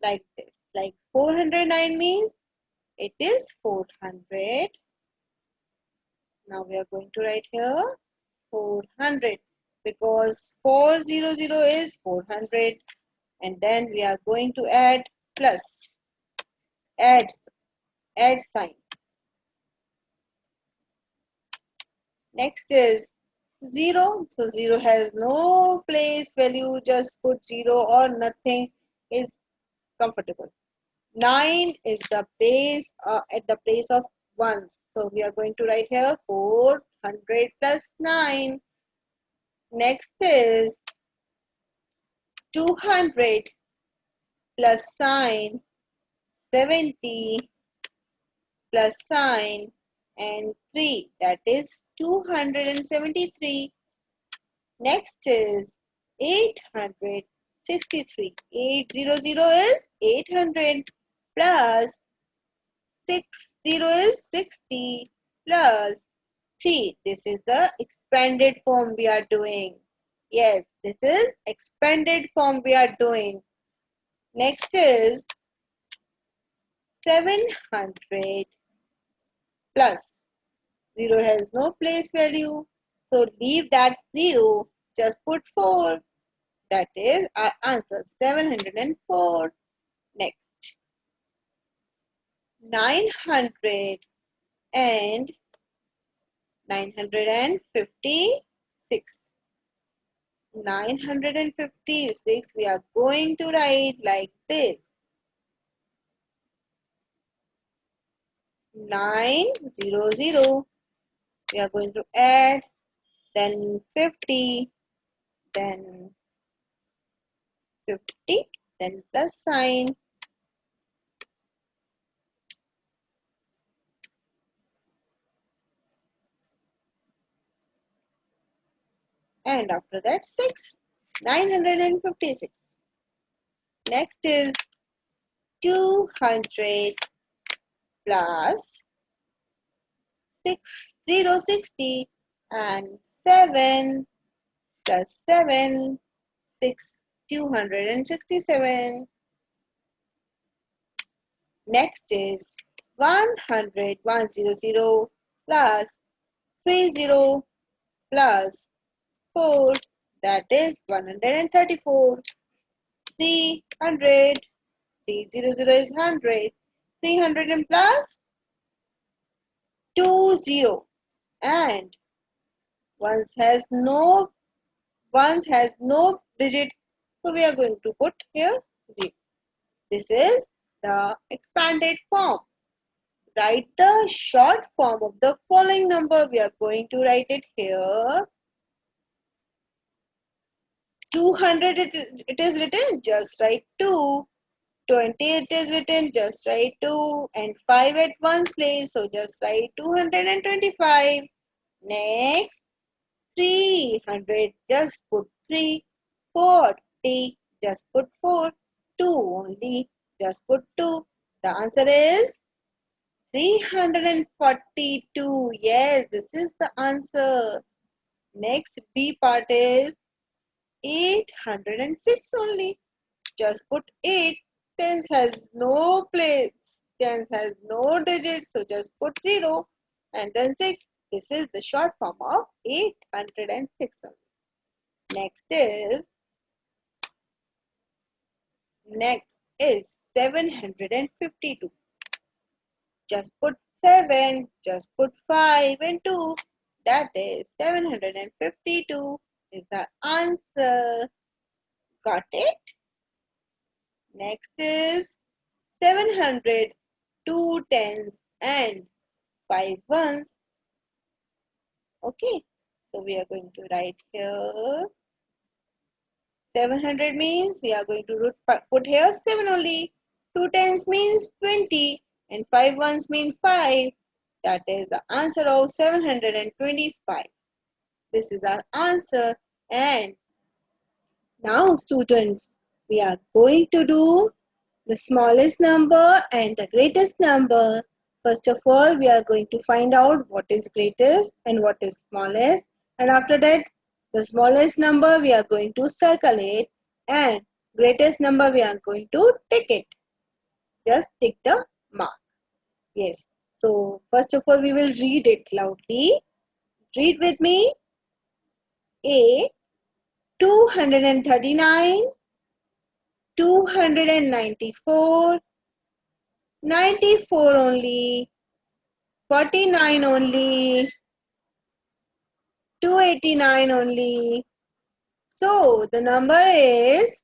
like this. Like 409 means it is 400. Now we are going to write here 400 because 400 is 400 and then we are going to add plus, add sign. Next is 0. So 0 has no place value, just put 0 or nothing is comfortable. 9 is the place at the place of ones. So we are going to write here 400 plus 9. Next is 200 plus sign, 70 plus sign and 3, that is 273. Next is 863. 800 is 800 plus 60 is 60 plus 3. This is the expanded form we are doing. Yes, this is expanded form we are doing. Next is 700 plus. 0 has no place value. So leave that 0. Just put 4. That is our answer. 704. Next. 900 and 956. 956 we are going to write like this. 900. We are going to add, then 50, then 50, then plus sign. And after that 6. 956. Next is 200 plus 6060 and 7 plus 7, 6, 267. Next is 100, 100 plus 30 plus 4, that is 134. 300, 300 is 100. 300 and plus 20, and ones has no digit, so we are going to put here 0. This is the expanded form. Write the short form of the following number. We are going to write it here. 200 it is written, just write 2. 20 it is written, just write 2. And 5 at one's place, so just write 225. Next, 300, just put 3. 40, just put 4. 2 only, just put 2. The answer is 342. Yes, this is the answer. Next B part is 806 only. Just put 8. Tens has no place. Tens has no digits, so just put 0. And then 6. This is the short form of 806 only. Next is 752. Just put 7, just put 5 and 2. That is 752 is the answer. Got it? Next is 700, 2 tens and 5 ones. Okay, so we are going to write here 700 means we are going to put here 7 only. 2 tens means 20 and 5 ones mean 5. That is the answer of 725. This is our answer. And now students, we are going to do the smallest number and the greatest number. First of all, we are going to find out what is greatest and what is smallest. And after that, the smallest number we are going to circle it, and greatest number we are going to tick it. Just tick the mark. Yes. So first of all, we will read it loudly. Read with me. A 239, 294, 94 only, 49 only, 289 only. So the number is,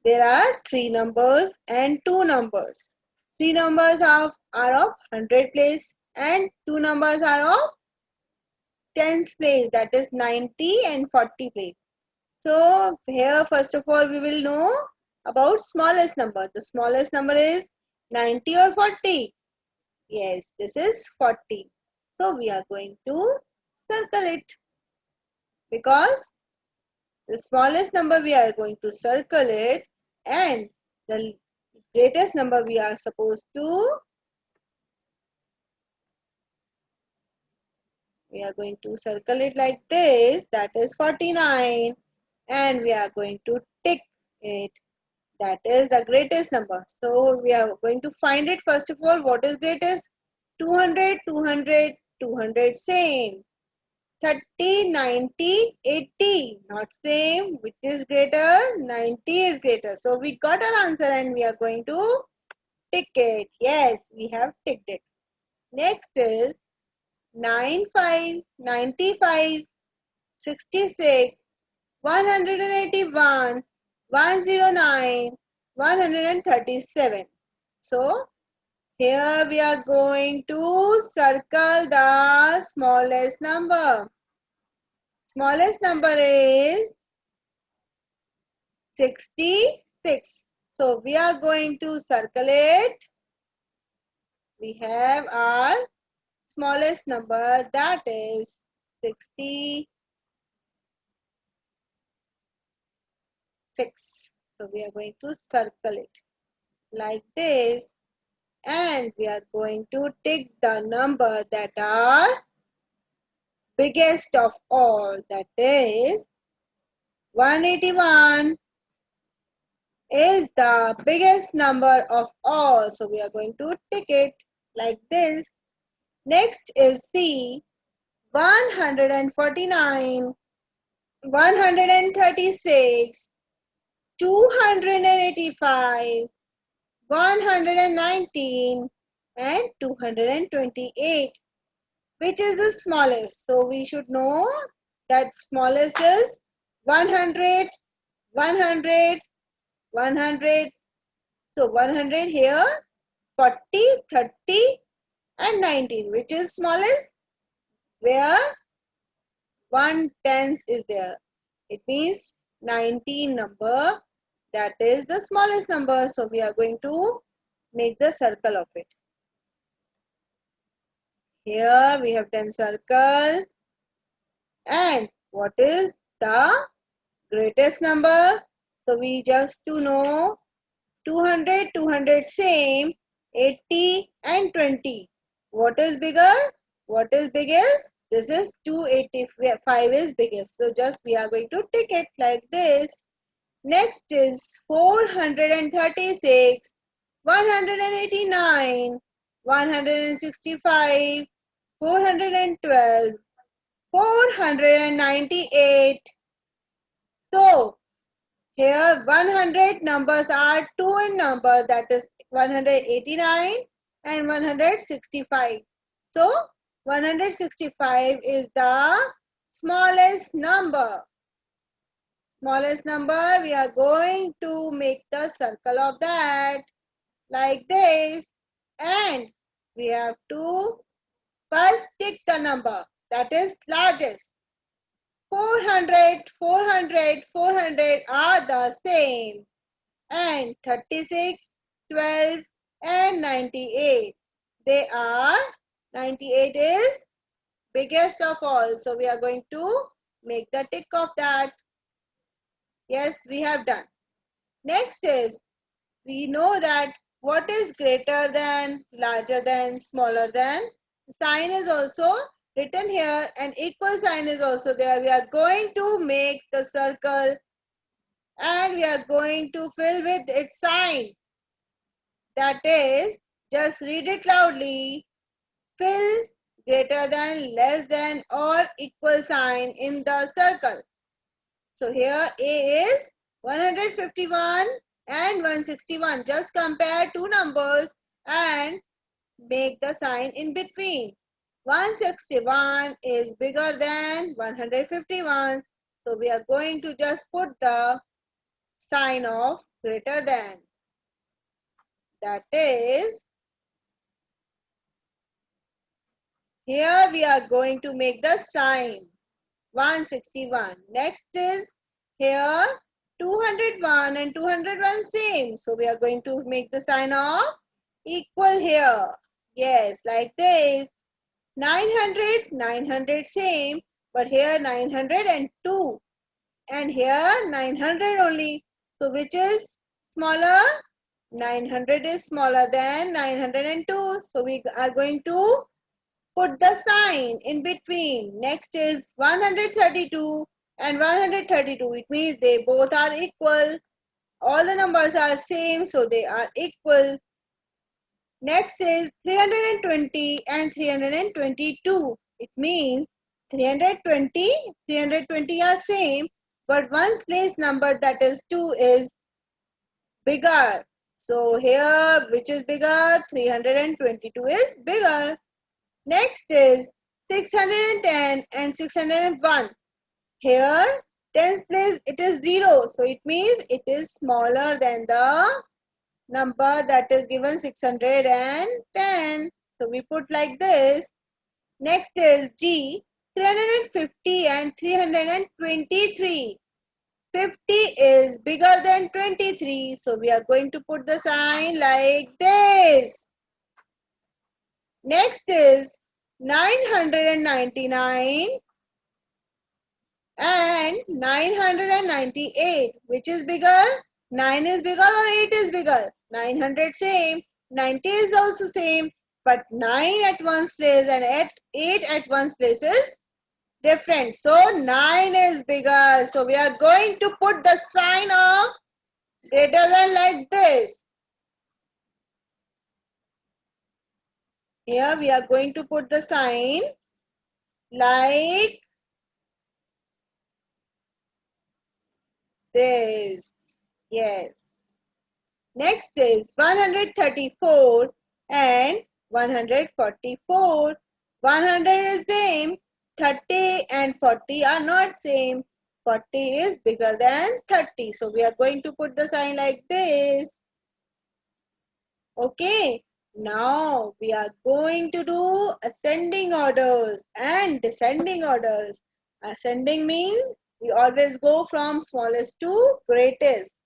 there are 3 numbers and 2 numbers. 3 numbers are of 100 place and 2 numbers are of tens place, that is 90 and 40 place. So here first of all we will know about smallest number. The smallest number is 90 or 40. Yes, this is 40. So we are going to circle it, because the smallest number we are going to circle it, and the greatest number we are supposed to We are going to circle it like this. That is 49. And we are going to tick it. That is the greatest number. So we are going to find it first of all. What is greatest? 200, 200, 200 same. 30, 90, 80 not same. Which is greater? 90 is greater. So we got our answer and we are going to tick it. Yes, we have ticked it. Next is 95, 95, 66, 181, 109, 137. So here we are going to circle the smallest number. Smallest number is 66. So we are going to circle it. We have our smallest number, that is 66. So we are going to circle it like this, and we are going to take the number that are biggest of all, that is 181 is the biggest number of all. So we are going to tick it like this. Next is C, 149, 136, 285, 119 and 228. Which is the smallest? So we should know that smallest is 100, 100, 100. So 100 here, 40, 30 and 19. Which is smallest? Where 1/10 is there. It means 19 number. That is the smallest number. So we are going to make the circle of it. Here we have done circle. And what is the greatest number? So we just to know 200, 200 same, 80 and 20. What is bigger? What is biggest? This is 285 is biggest. So just we are going to tick it like this. Next is 436, 189, 165, 412, 498. So here 100 numbers are 2 in number, that is 189 and 165. So 165 is the smallest number. Smallest number, we are going to make the circle of that like this, and we have to first tick the number that is largest. 400, 400, 400 are the same, and 36, 12 and 98. They are 98 is biggest of all. So we are going to make the tick of that. Yes, we have done. Next is, we know that what is greater than, larger than, smaller than. Sign is also written here and equal sign is also there. We are going to make the circle and we are going to fill with its sign. That is, just read it loudly. Fill greater than, less than or equal sign in the circle. So here A is 151 and 161. Just compare two numbers and make the sign in between. 161 is bigger than 151. So we are going to just put the sign of greater than. That is, here we are going to make the sign 161. Next is here 201 and 201 same. So we are going to make the sign of equal here. Yes, like this. 900, 900 same, but here 902 and here 900 only. So which is smaller? 900 is smaller than 902. So we are going to put the sign in between. Next is 132 and 132. It means they both are equal. All the numbers are same, so they are equal. Next is 320 and 322. It means 320, 320 are same, but one's place number, that is 2, is bigger. So here, which is bigger? 322 is bigger. Next is 610 and 601. Here, tens place, it is 0. So it means it is smaller than the number that is given 610. So we put like this. Next is G, 350 and 323. 50 is bigger than 23. So we are going to put the sign like this. Next is 999 and 998. Which is bigger? 9 is bigger or 8 is bigger? 900 same. 90 is also same. But 9 at one's place and 8 at one's place is different. So 9 is bigger. So we are going to put the sign of greater than like this. Here we are going to put the sign like this. Yes. Next is 134 and 144. 100 is same. 30 and 40 are not same. 40 is bigger than 30. So we are going to put the sign like this. Okay. Now we are going to do ascending orders and descending orders. Ascending means we always go from smallest to greatest.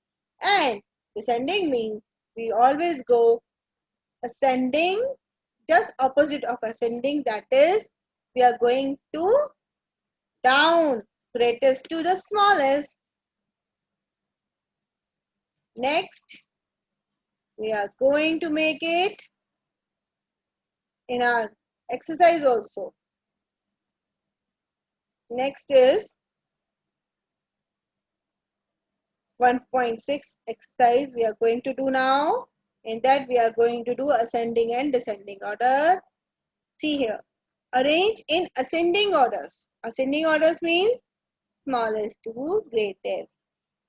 And descending means we always go ascending, just opposite of ascending, that is we are going to down, greatest to the smallest. Next, we are going to make it in our exercise also. Next is 1.6 exercise we are going to do now. In that we are going to do ascending and descending order. See here. Arrange in ascending orders. Ascending orders means smallest to greatest.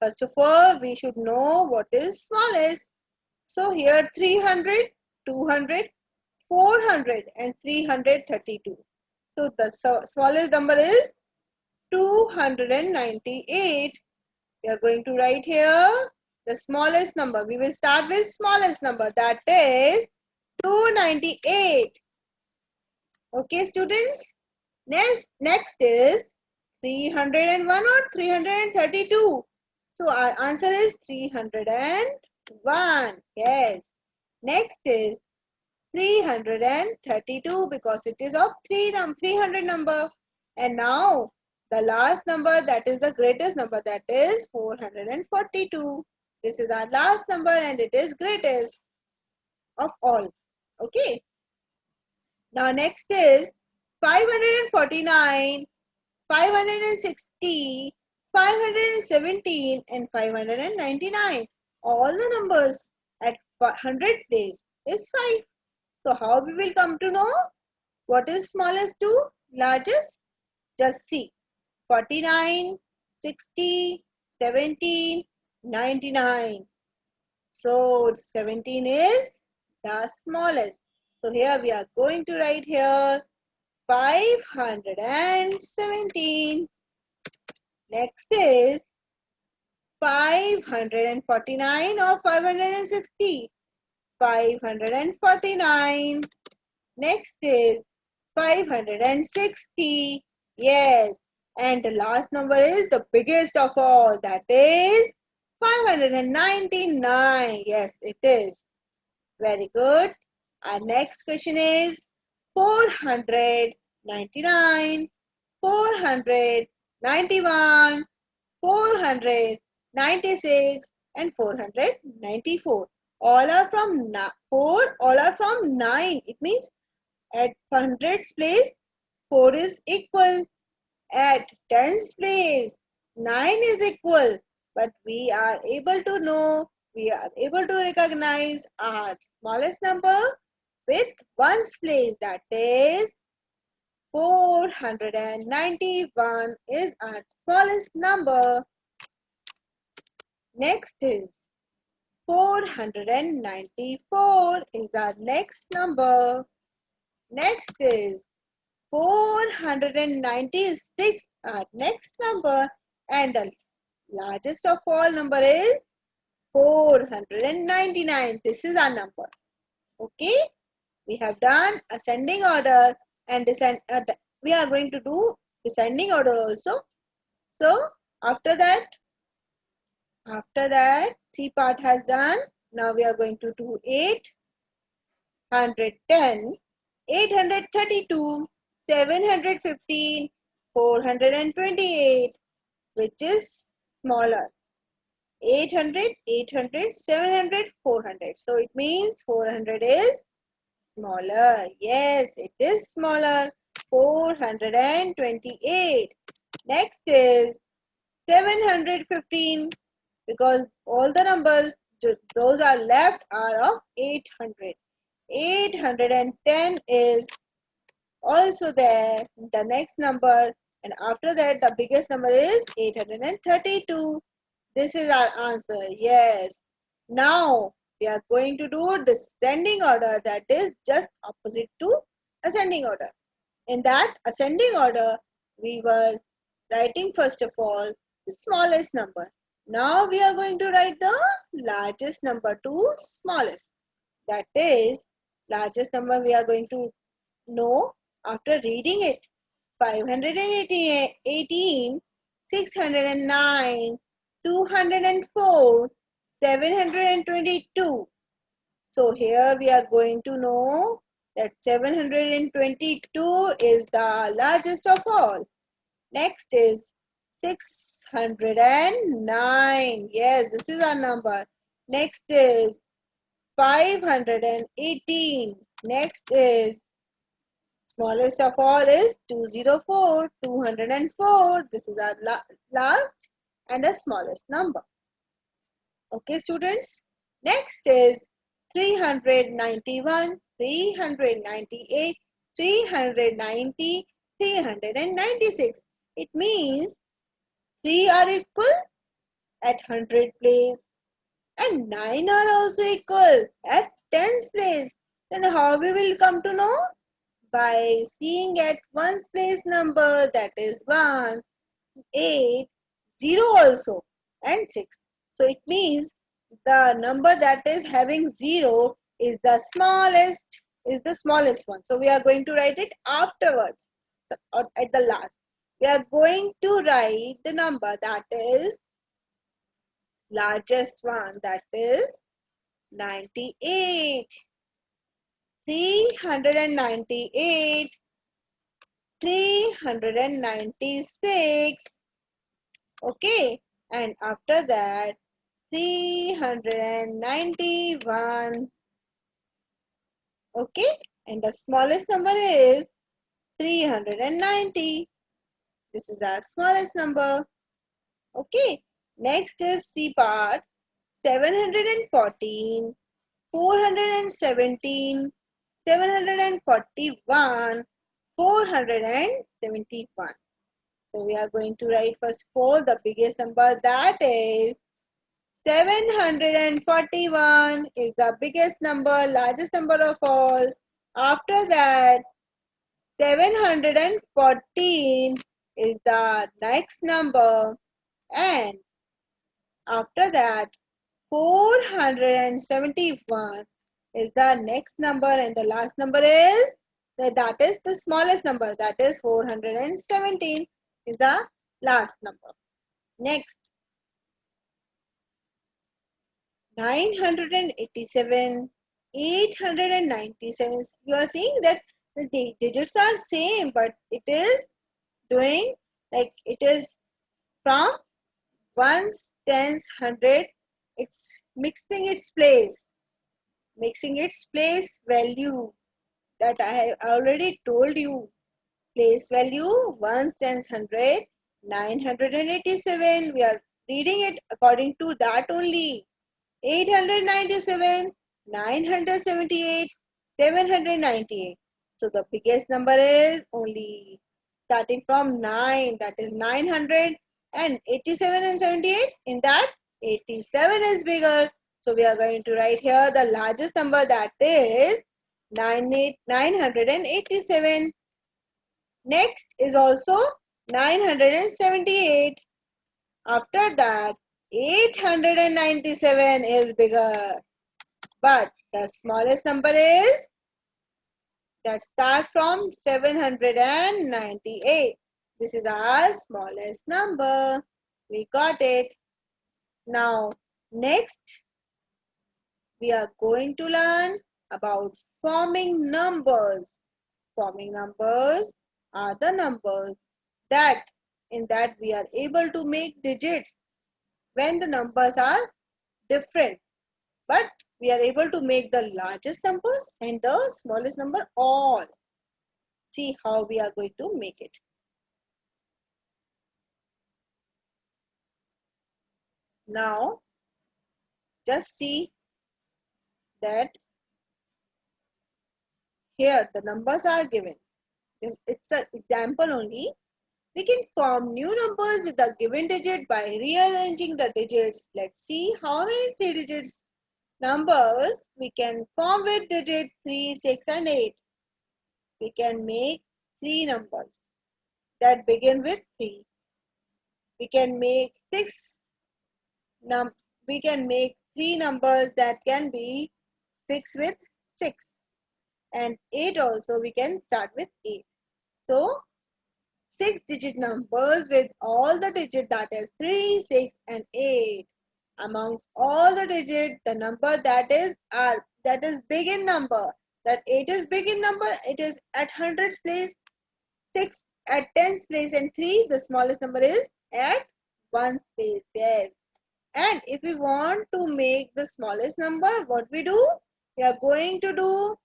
First of all, we should know what is smallest. So here 300, 200, 400 and 332. So the smallest number is 298. We are going to write here the smallest number. We will start with smallest number, that is 298. Okay, students. Next is 301 or 332. So our answer is 301. Yes. Next is 332 because it is of 300 number. And now the last number, that is the greatest number, that is 442. This is our last number and it is greatest of all. Okay. Now next is 549, 560, 517 and 599. All the numbers at 100 place is 5. So how we will come to know what is smallest to largest? Just see. 49, 60, 17, 99. So 17 is the smallest. So here we are going to write here 517. Next is 549 or 560. 549. Next is 560. Yes. And the last number is the biggest of all. That is 599. Yes, it is. Very good. Our next question is 499, 491, 496 and 494. All are from 4, all are from 9. It means At hundreds place, 4 is equal. At tens place, 9 is equal. But we are able to know, we are able to recognize our smallest number with ones place, that is 491 is our smallest number. Next is 494 is our next number. Next is 496 our next number, and the largest of all number is 499. This is our number. Okay, we have done ascending order and we are going to do descending order also. So after that C part has done. Now we are going to do 810, 832, 715, 428, which is smaller. 800, 800, 700, 400. So it means 400 is smaller. Yes, it is smaller. 428. Next is 715, because all the numbers those are left are of 800. 810 is also there, the next number, and after that the biggest number is 832. This is our answer. Yes. Now we are going to do descending order, that is just opposite to ascending order. In that ascending order, we were writing first of all the smallest number. Now we are going to write the largest number to smallest. That is, largest number we are going to know after reading it. 518, 609, 204, 722. So here we are going to know that 722 is the largest of all. Next is 609. Yes, this is our number. Next is 518. Next is smallest of all is 204. 204. This is our last and the smallest number. Okay, students. Next is 391, 398, 390, 396. It means 3 are equal at 100 place and 9 are also equal at tens place. Then how we will come to know? By seeing at ones place number, that is 1, 8, 0 also, and 6. So it means the number that is having 0 is the smallest one. So we are going to write it afterwards or at the last. We are going to write the number that is largest one, that is 98. 398, 396. Okay, and after that 391. Okay, and the smallest number is 390. This is our smallest number. Okay, next is C part. 714, 417, 741, 471. So we are going to write first of all the biggest number, that is 741 is the biggest number, largest number of all. After that 714 is the next number, and after that 471 is the next number, and the last number is that is the smallest number, that is 417 is the last number. Next 987, 897. You are seeing that the digits are same, but it is doing like it is from ones, tens, hundred. It's mixing its place value. that I have already told you. Place value 1 tens 100, 987. We are reading it according to that only. 897, 978, 798. So the biggest number is only starting from 9, that is 900, and 87 and 78. In that, 87 is bigger. So we are going to write here the largest number, that is 987. Next is also 978. After that, 897 is bigger. But the smallest number is that start from 798. This is our smallest number. We got it. Now, next we are going to learn about forming numbers. Forming numbers are the numbers that in that we are able to make digits when the numbers are different, but we are able to make the largest numbers and the smallest number all. See how we are going to make it. Now just see that here the numbers are given. It's an example only. We can form new numbers with the given digit by rearranging the digits. Let's see how many 3 digits numbers we can form with digit 3, 6 and 8. We can make 3 numbers that begin with 3. We can make 6 we can make 3 numbers that can be fixed with 6, and 8 also we can start with 8. So 6 digit numbers with all the digits, that is 3, 6 and 8. Amongst all the digits, the number that is big in number, that 8 is big in number, it is at 100th place, 6 at 10th place, and 3 the smallest number is at 1st place. Yes. And if we want to make the smallest number, what we do? We are going to do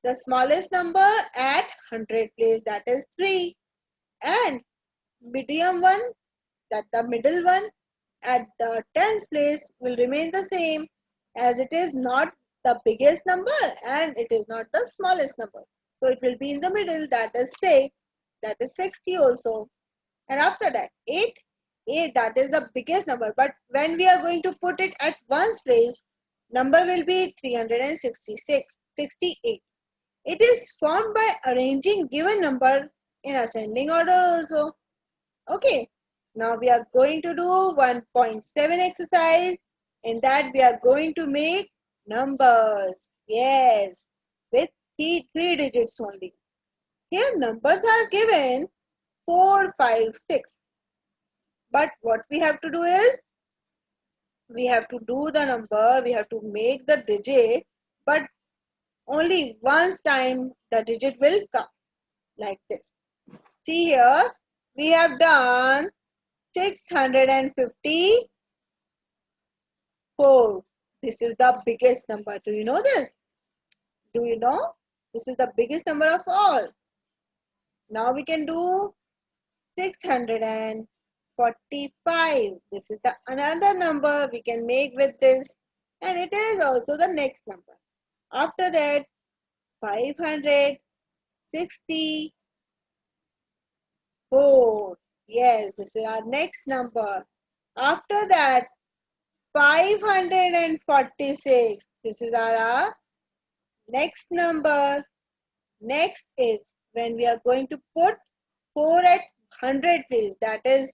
the smallest number at 100th place, that is 3. And medium one, that the middle one, at the 10th place will remain the same, as it is not the biggest number and it is not the smallest number. So it will be in the middle, that is 6, that is 60 also. And after that, 8, that is the biggest number. But when we are going to put it at ones place, number will be 366, 68. It is formed by arranging given number in ascending order also. Okay. Now we are going to do 1.7 exercise. In that we are going to make numbers. Yes. With three digits only. Here numbers are given 4, 5, 6. But what we have to do is, we have to do the number, we have to make the digit, but only once time the digit will come, like this. See here, we have done 654. This is the biggest number. Do you know this? Do you know? This is the biggest number of all. Now we can do 645. This is the another number we can make with this, and it is also the next number. After that, 564. Yes, this is our next number. After that, 546. This is our next number. Next is when we are going to put 4 at 100 place, that is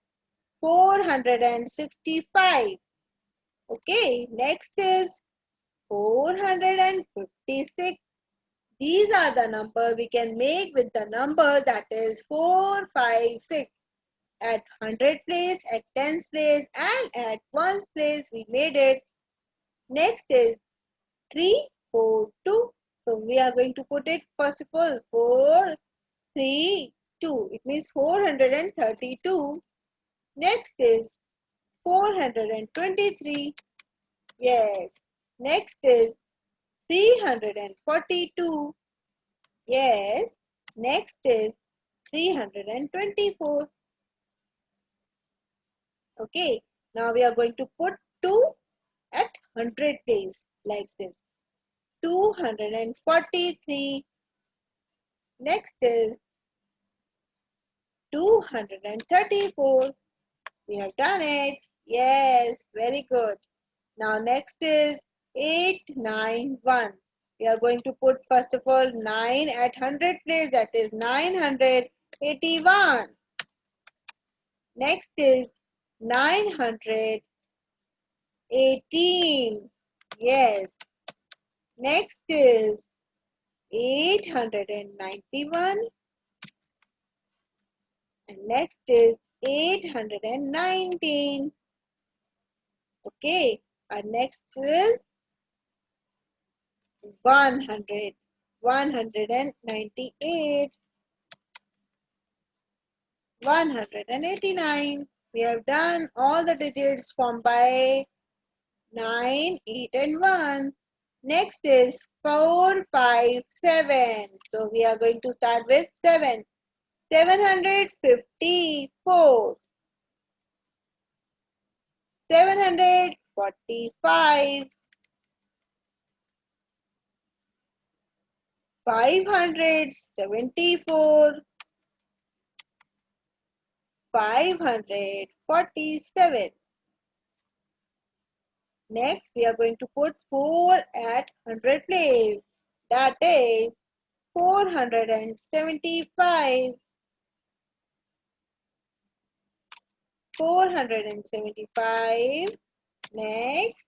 465. Okay, next is 456. These are the numbers we can make with the number, that is 456. At 100 place, at 10th place and at 1st place we made it. Next is 342. So we are going to put it first of all 432. It means 432. Next is 423. Yes. Next is 342. Yes. Next is 324. Okay. Now we are going to put 2 at 100 place like this. 243. Next is 234. We have done it. Yes, very good. Now next is 891. We are going to put first of all 9 at 100 place, that is 981. Next is 918. Yes. Next is 891 and next is 819. Okay. And next is 100. 198. 189. We have done all the digits formed by 9, 8 and 1. Next is 4, 5, 7. So we are going to start with 7. 754. 745. 574. 547. Next, we are going to put 4 at 100 place. That is 475. 475. Next,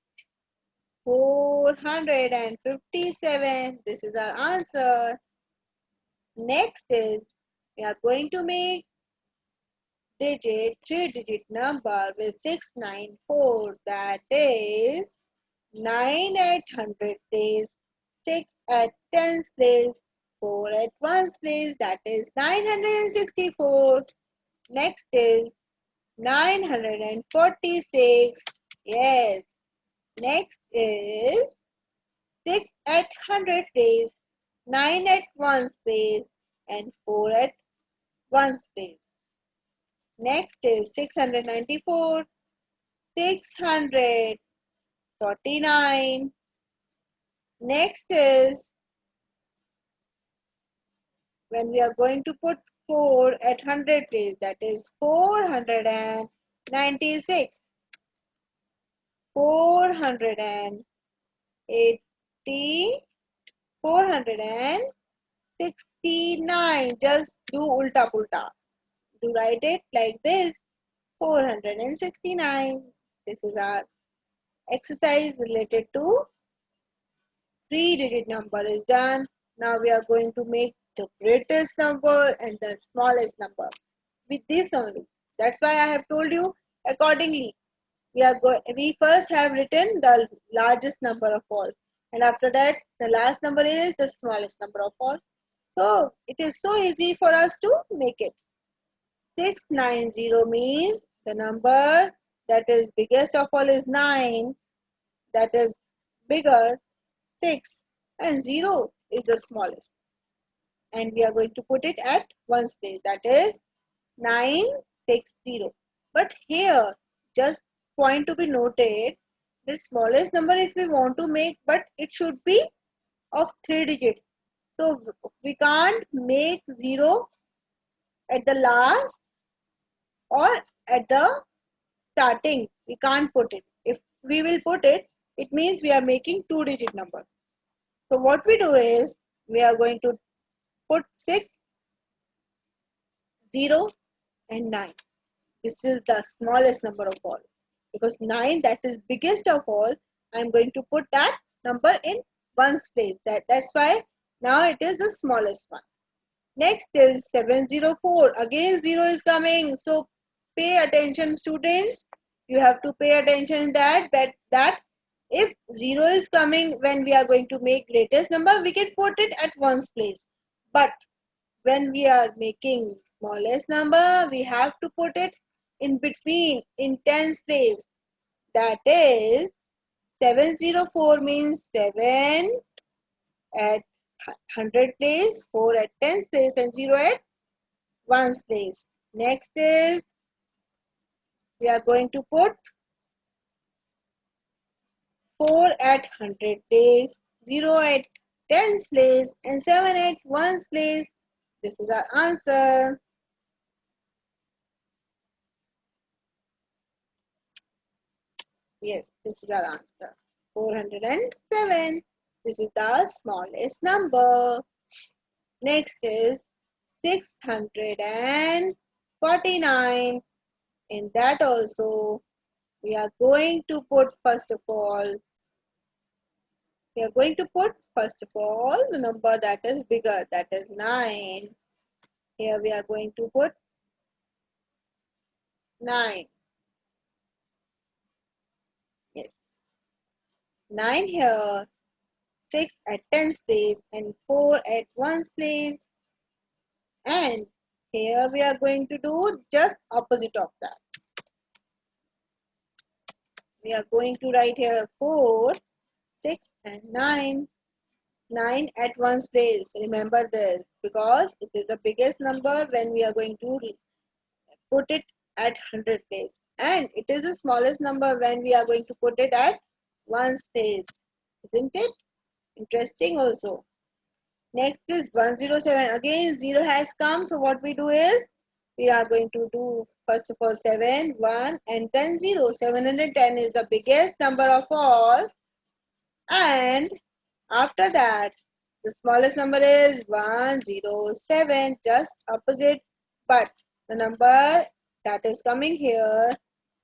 457. This is our answer. Next is, we are going to make digit, 3-digit number with 694. That is 9 at 100 place, 6 at 10's place, 4 at 1's place, that is 964. Next is 946. Yes. Next is 6 at 100 place, 9 at 1's place, and 4 at 1's place. Next is 694, 649. Next is when we are going to put 4 at 100 place, that is 496, 480, 469. Just do ulta pulta. To write it like this, 469. This is our exercise related to 3-digit number is done. Now we are going to make the greatest number and the smallest number with this only. That's why I have told you accordingly. We first have written the largest number of all, and after that the last number is the smallest number of all. So it is so easy for us to make it. 690 means the number that is biggest of all is 9, that is bigger 6, and 0 is the smallest. And we are going to put it at 1's place, that is 960. But here, just point to be noted, the smallest number if we want to make, but it should be of 3 digits. So we can't make 0 at the last or at the starting. We can't put it. If we will put it, it means we are making 2-digit number. So what we do is, we are going to put 6, 0 and 9. This is the smallest number of all. Because 9, that is biggest of all, I am going to put that number in 1's place. That's why now it is the smallest one. Next is 704. Again 0 is coming. So pay attention, students. You have to pay attention that if 0 is coming when we are going to make greatest number, we can put it at 1's place. But when we are making smallest number, we have to put it in between in 10's place. That is 704 means 7 at 100 place, 4 at 10th place and 0 at 1's place. Next is we are going to put 4 at 100 place, 0 at 10th place and 7 at 1's place. This is our answer. Yes, this is our answer. 407. This is the smallest number. Next is 649. In that also, we are going to put first of all the number that is bigger, that is 9. Here we are going to put 9. Yes, 9 here, 6 at 10th place and 4 at 1's place. And here we are going to do just opposite of that. We are going to write here 4, 6 and 9. 9 at 1's place. Remember this because it is the biggest number when we are going to put it at 100 place. And it is the smallest number when we are going to put it at 1's place. Isn't it? Interesting also. Next is 107. Again 0 has come. So what we do is we are going to do first of all 7, 1 and then 0. 710 is the biggest number of all. And after that the smallest number is 107, just opposite. But the number that is coming here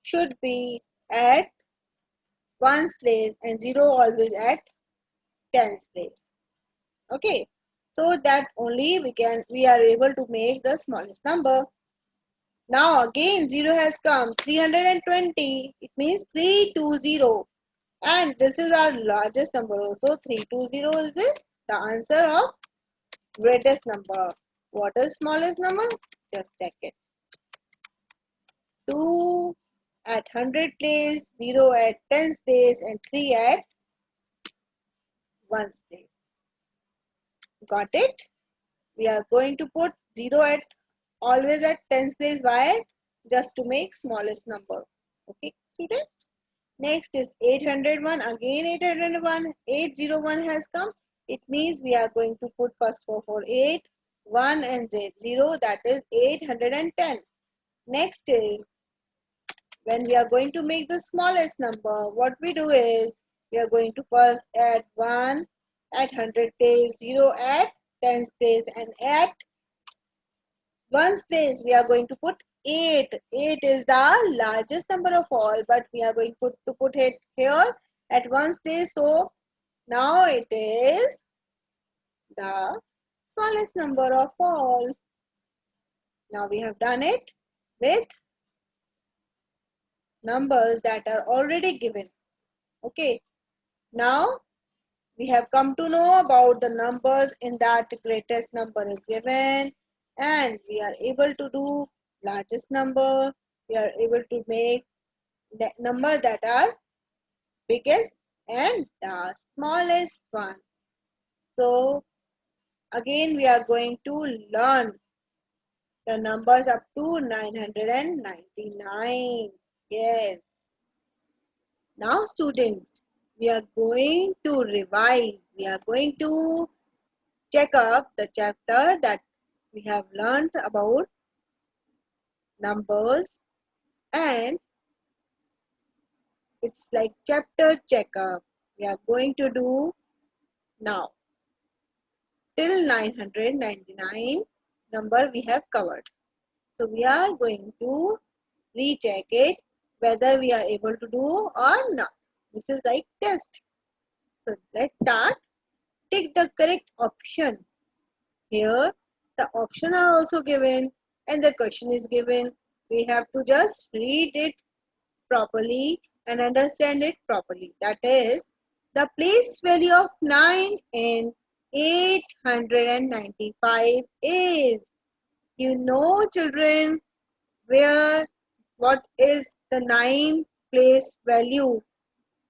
should be at 1's place and 0 always at 10's place. Okay, so that only we are able to make the smallest number. Now again 0 has come. 320, it means 320, and this is our largest number also. 320 is it the answer of greatest number. What is smallest number? Just check it. 2 at 100 place, 0 at 10th place and 3 at 1's place. Got it? We are going to put 0 at always at 10th place. Why? Just to make smallest number. Okay, students. Next is 801. Again 801. 801 has come. It means we are going to put first 448, 1 and 0. That is 810. Next is when we are going to make the smallest number, what we do is we are going to first add 1 at 100 place, 0 at 10th place and at 1's place we are going to put 8. 8 is the largest number of all, but we are going to put it here at 1's place. So now it is the smallest number of all. Now we have done it with numbers that are already given. Okay, now we have come to know about the numbers in that greatest number is given, and we are able to do largest number. We are able to make the number that are biggest and the smallest one. So again we are going to learn the numbers up to 999. Yes. Now students, we are going to revise. We are going to check up the chapter that we have learned about numbers, and it's like chapter checkup. We are going to do now till 999 number we have covered. So we are going to recheck it whether we are able to do or not. This is like test. So let's start. Take the correct option. Here the options are also given and the question is given. We have to just read it properly and understand it properly. That is, the place value of 9 in 895 is, you know children, what is the 9 place value?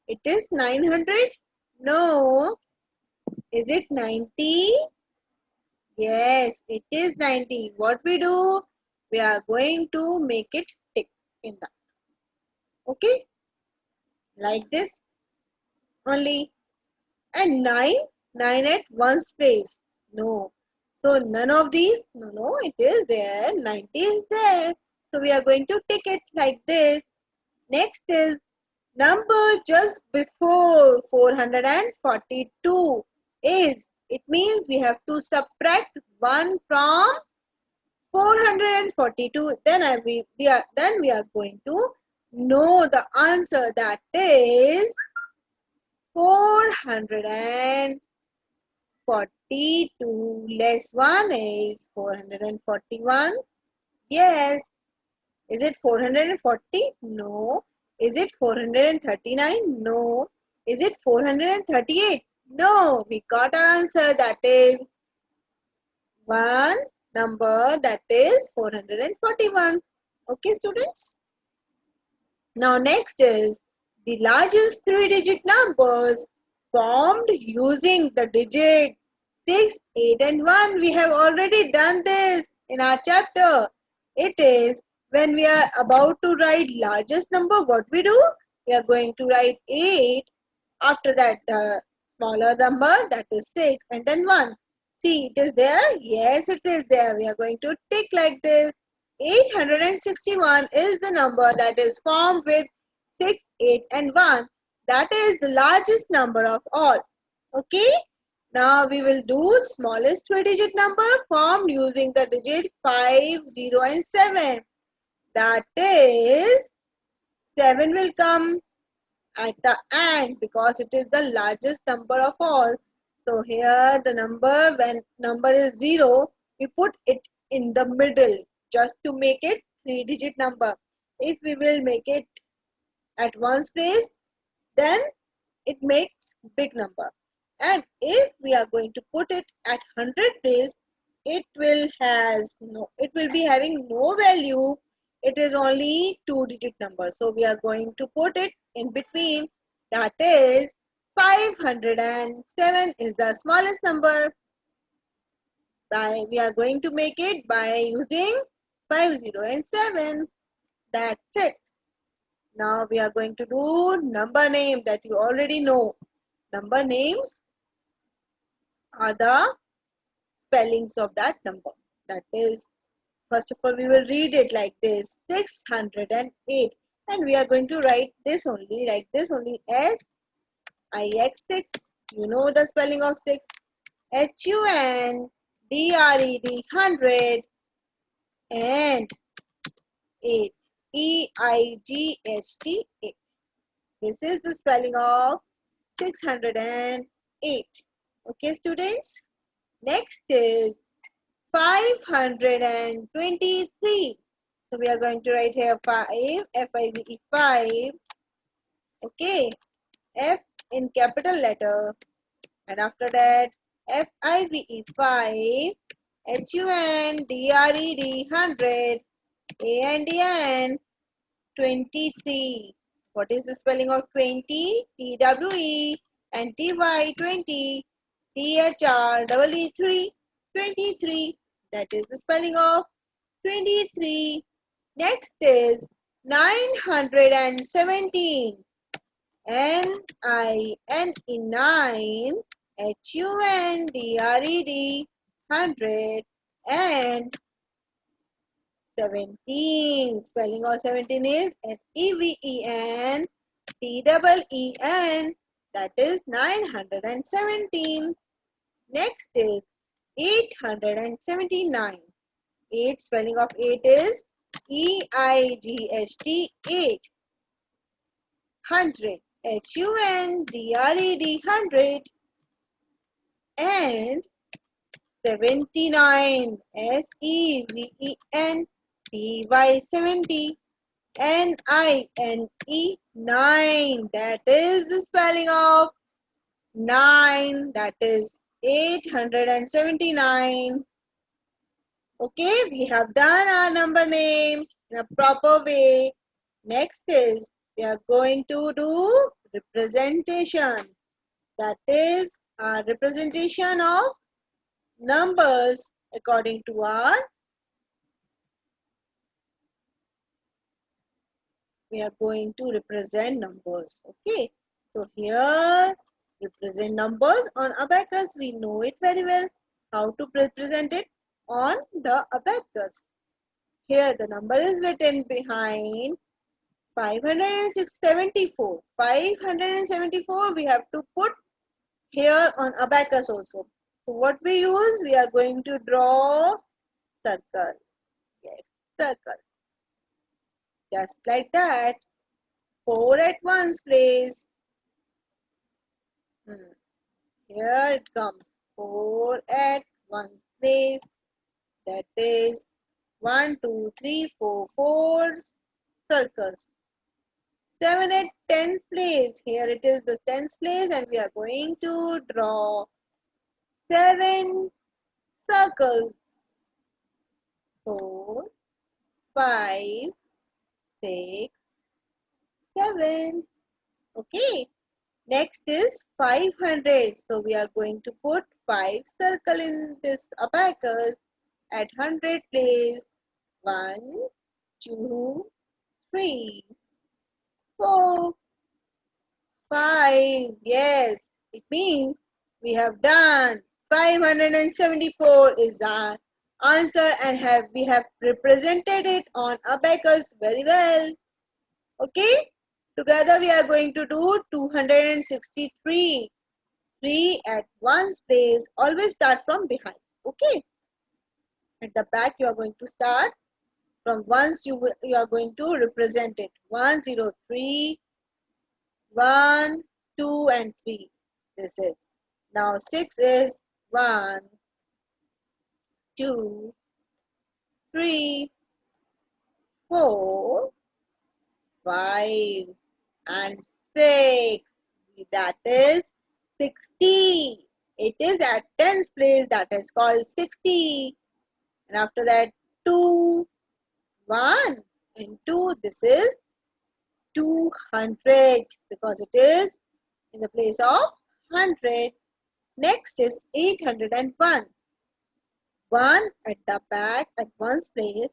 It is 900? No, Is it 90? Yes, it is 90. What we do? We are going to make it tick in that. Okay? Like this only. And 9? 9 at one's place. No. So none of these? No, it is there. 90 is there. So we are going to tick it like this. Next is number just before 442 is. It means we have to subtract 1 from 442. Then we are going to know the answer, that is 442 less 1 is 441. Yes. Is it 440? No. Is it 439? No. Is it 438? No. We got our answer, that is one number, that is 441. Okay, students? Now next is the largest three-digit numbers formed using the digit 6, 8 and 1. We have already done this in our chapter. It is when we are about to write largest number, what we do? We are going to write 8. After that, the smaller number, that is 6 and then 1. See, it is there? Yes, it is there. We are going to tick like this. 861 is the number that is formed with 6, 8 and 1. That is the largest number of all. Okay? Now we will do smallest three-digit number formed using the digit 5, 0 and 7. That is 7 will come at the end because it is the largest number of all. So here the number, when number is 0, we put it in the middle just to make it three-digit number. If we will make it at one's place, then it makes big number. And if we are going to put it at 100 place, it will be having no value. It is only two-digit number. So we are going to put it in between. That is 507 is the smallest number. We are going to make it by using 5, 0 and 7. That's it. Now we are going to do number name that you already know. Number names are the spellings of that number. That is, first of all, we will read it like this, 608. And we are going to write this only, like this only, S-I-X, 6. You know the spelling of 6. H-U-N-D-R-E-D, 100. And 8. E-I-G-H-T, 8. This is the spelling of 608. Okay, students? Next is 523. So we are going to write here 5, F-I-V-E, 5. Okay, F in capital letter. And after that, F-I-V-E, 5. H-U-N-D-R-E-D, 100. A-N-D-N, 23. What is the spelling of 20? T-W-E and T-Y, 20. T-H-R-E-E, 23. That is the spelling of 23. Next is 917. N-I-N-E, 9. H-U-N-D-R-E-D, 100. And 17. Spelling of 17 is S-E-V-E-N-T-E-E-N. That is 917. Next is 879. 8. Spelling of 8 is E-I-G-H-T, 8. 100. H-U-N-D-R-E-D, 100. And 79. S-E-V-E-N-T-Y, 70. N-I-N-E, 9. That is the spelling of 9. That is 879. Okay, we have done our number name in a proper way. Next is we are going to do representation. That is our representation of numbers according to our, we are going to represent numbers. Okay, so here represent numbers on abacus. We know it very well how to represent it on the abacus. Here the number is written behind 574. 574 we have to put here on abacus also. So what we use, we are going to draw circle. Yes, circle. Just like that. 4 at ones place. Here it comes. 4 at ones place. That is 1, 2, 3, 4, 4 circles. 7 at tens place. Here it is the tens place and we are going to draw 7 circles. 4, 5, 6, 7. Okay. Next is 500. So we are going to put 5 circle in this abacus at 100 place. 1, 2, 3, 4, 5. Yes, it means we have done 574 is our answer and we have represented it on abacus very well. Okay, together we are going to do 263. 3 at one's place. Always start from behind. Okay, at the back you are going to start from ones. You are going to represent it. 103, 1, 2 and 3. This is. Now 6 is 1, 2, 3, 4, 5 and 6. That is 60. It is at tens place, that is called 60. And after that 2, 1 and 2. This is 200 because it is in the place of 100. Next is 801. 1 at the back at one's place.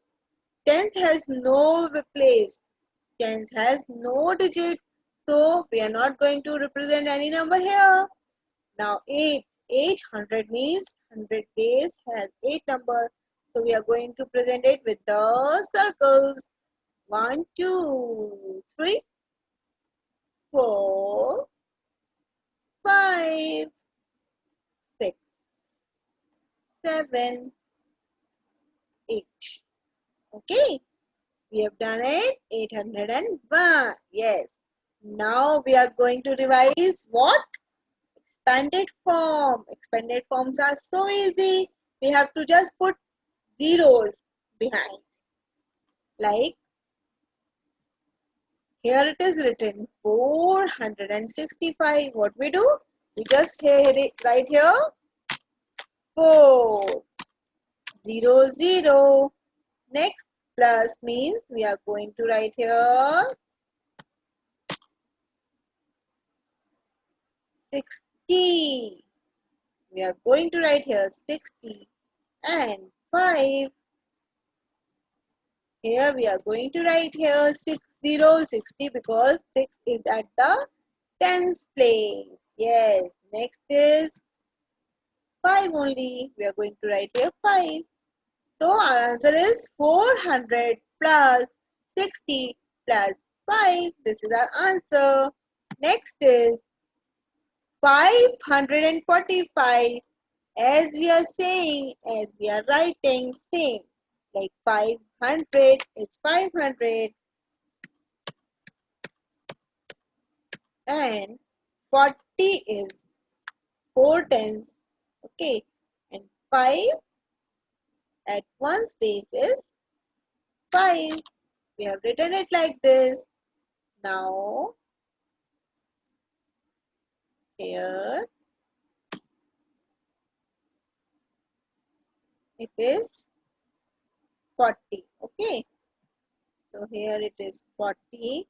Tenth has no place. Tenth has no digit. So we are not going to represent any number here. Now 8. 800 means 100 place has 8 numbers. So we are going to present it with the circles. 1, 2, 3, 4, 5, 6, 7, 8. Okay, we have done it. 801. Yes. Now we are going to revise what? Expanded form. Expanded forms are so easy. We have to just put zeros behind. Like here it is written 465. What we do? We just write here 4, 0, 0. Next plus means we are going to write here 60. We are going to write here 60 and 5. Here we are going to write here 60 because 6 is at the tens place. Yes, next is 5 only. We are going to write here 5. So our answer is 400 plus 60 plus 5. This is our answer. Next is 545. As we are saying, as we are writing, same. Like 500 is 500 and 40 is 4 tens. Okay, and 5 at one space is 5. We have written it like this. Now here it is 40. Okay, so here it is 40.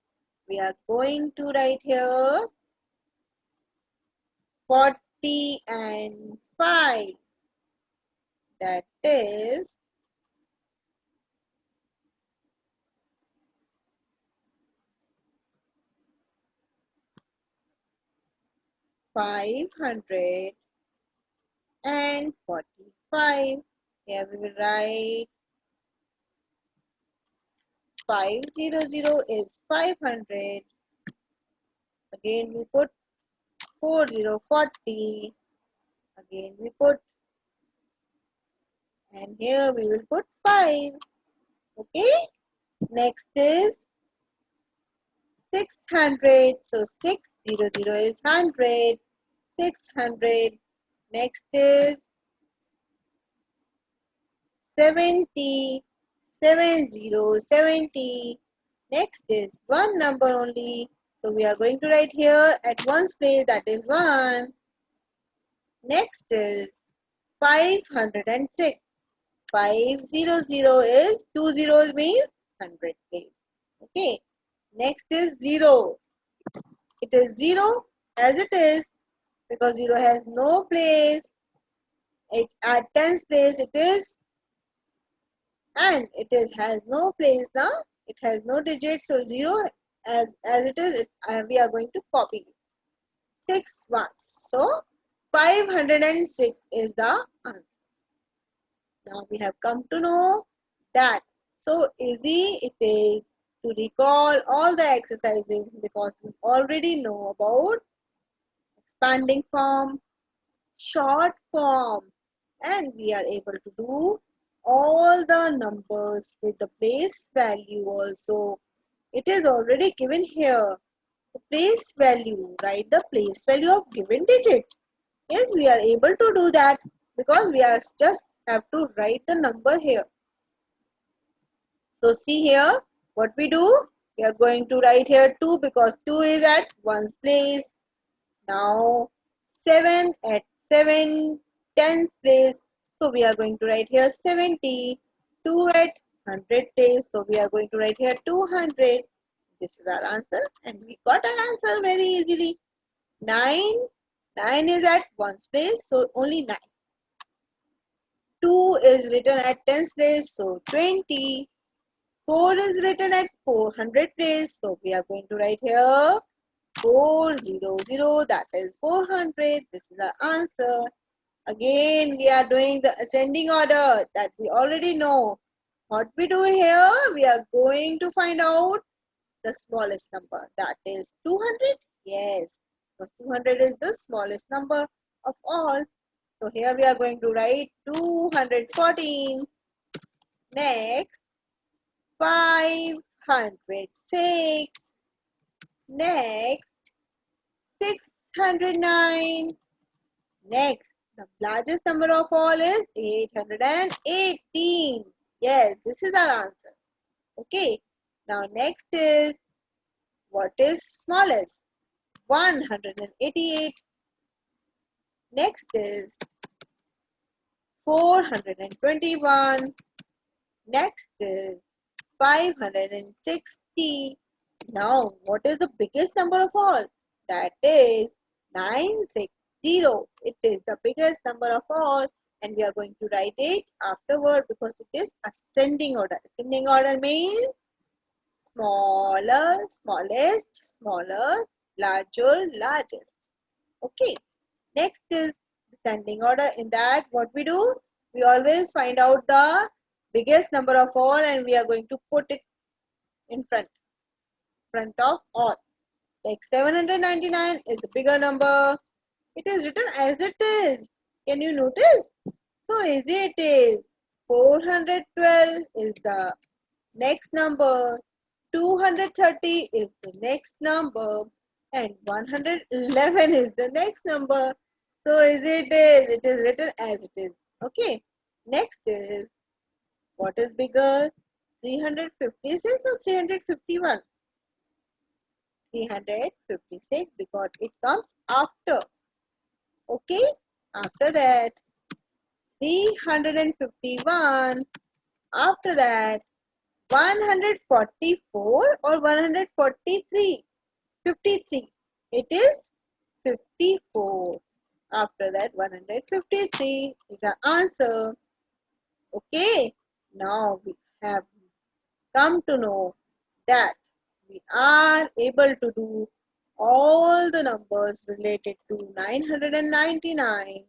We are going to write here 40 50 and 5. That is 545. Here we will write 500 is 500. Again we put 4040. Again we put, and here we will put 5. Okay. Next is 600. So 600 is 100. 600. Next is 70. 70. Next is one number only. So we are going to write here at ones place, that is 1. Next is 506. 500 is 2 zeros means 100 place. Okay. Next is 0. It is 0 as it is because 0 has no place. At tens place it is, and has no place now. It has no digit, so 0 as it is, we are going to copy it. 6 ones. So 506 is the answer. Now we have come to know that so easy it is to recall all the exercises because we already know about expanding form, short form, and we are able to do all the numbers with the place value also. It is already given here. The place value, write the place value of given digit. Yes, we are able to do that because we are just have to write the number here. So see here what we do. We are going to write here 2 because 2 is at ones place. Now 7 at 7 tens place. So we are going to write here 70. 2 at 100 place. So we are going to write here 200. This is our answer, and we got our answer very easily. 9. 9 is at ones place, so only 9. 2 is written at tens place, so 20. 4 is written at 400 place, so we are going to write here 400, that is 400. This is our answer. Again, we are doing the ascending order that we already know. What we do here, we are going to find out the smallest number, that is 200. Yes, because 200 is the smallest number of all. So here we are going to write 214. Next, 506. Next, 609. Next, the largest number of all is 818. Yes, this is our answer. Okay. Now next is, what is smallest? 188. Next is 421. Next is 560. Now, what is the biggest number of all? That is 960. It is the biggest number of all, and we are going to write it afterward because it is ascending order. Ascending order means smaller, smallest, smaller, larger, largest. Okay. Next is descending order. In that, what we do? We always find out the biggest number of all, and we are going to put it in front of all. Like 799 is the bigger number. It is written as it is. Can you notice? So easy it is. 412 is the next number. 230 is the next number. And 111 is the next number. So easy it is. It is written as it is. Okay. Next is, what is bigger? 356 or 351? 356 because it comes after. Okay. After that, 351. After that, 144 or 143? 53. It is 54. After that, 153 is our answer. Okay, now we have come to know that we are able to do all the numbers related to 999,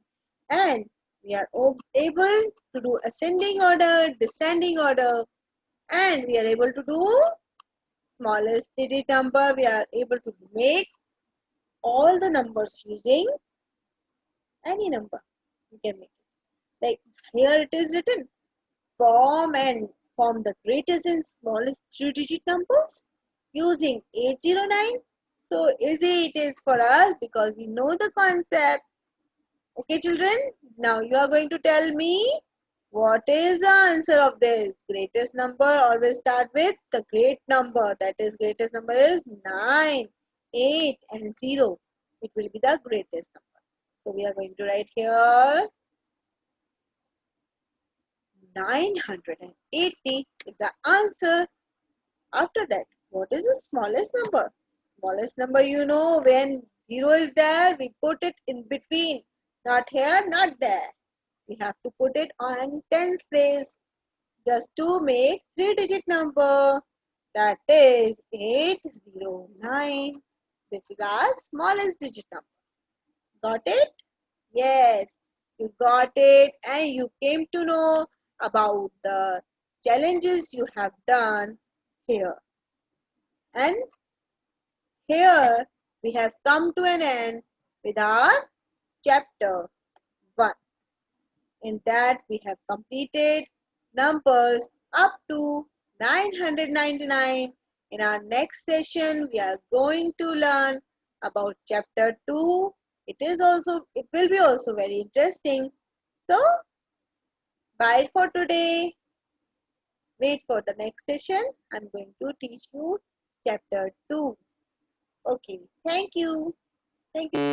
and we are able to do ascending order, descending order, and we are able to do smallest digit number. We are able to make all the numbers using any number. We can make it. Like here it is written, form the greatest and smallest three-digit numbers using 809. So easy it is for us because we know the concept. Okay, children, now you are going to tell me what is the answer of this. Greatest number always start with the great number. That is, greatest number is 9, 8 and 0. It will be the greatest number. So we are going to write here 980 is the answer. After that, what is the smallest number? Smallest number, you know, when 0 is there, we put it in between. Not here, not there. We have to put it on tens place just to make three-digit number. That is 809. This is our smallest digit number. Got it? Yes, you got it, and you came to know about the challenges you have done here. And here we have come to an end with our chapter 1. In that we have completed numbers up to 999. In our next session, we are going to learn about chapter 2. It will be also very interesting. So, bye for today. Wait for the next session. I'm going to teach you chapter 2. Okay, thank you. Thank you.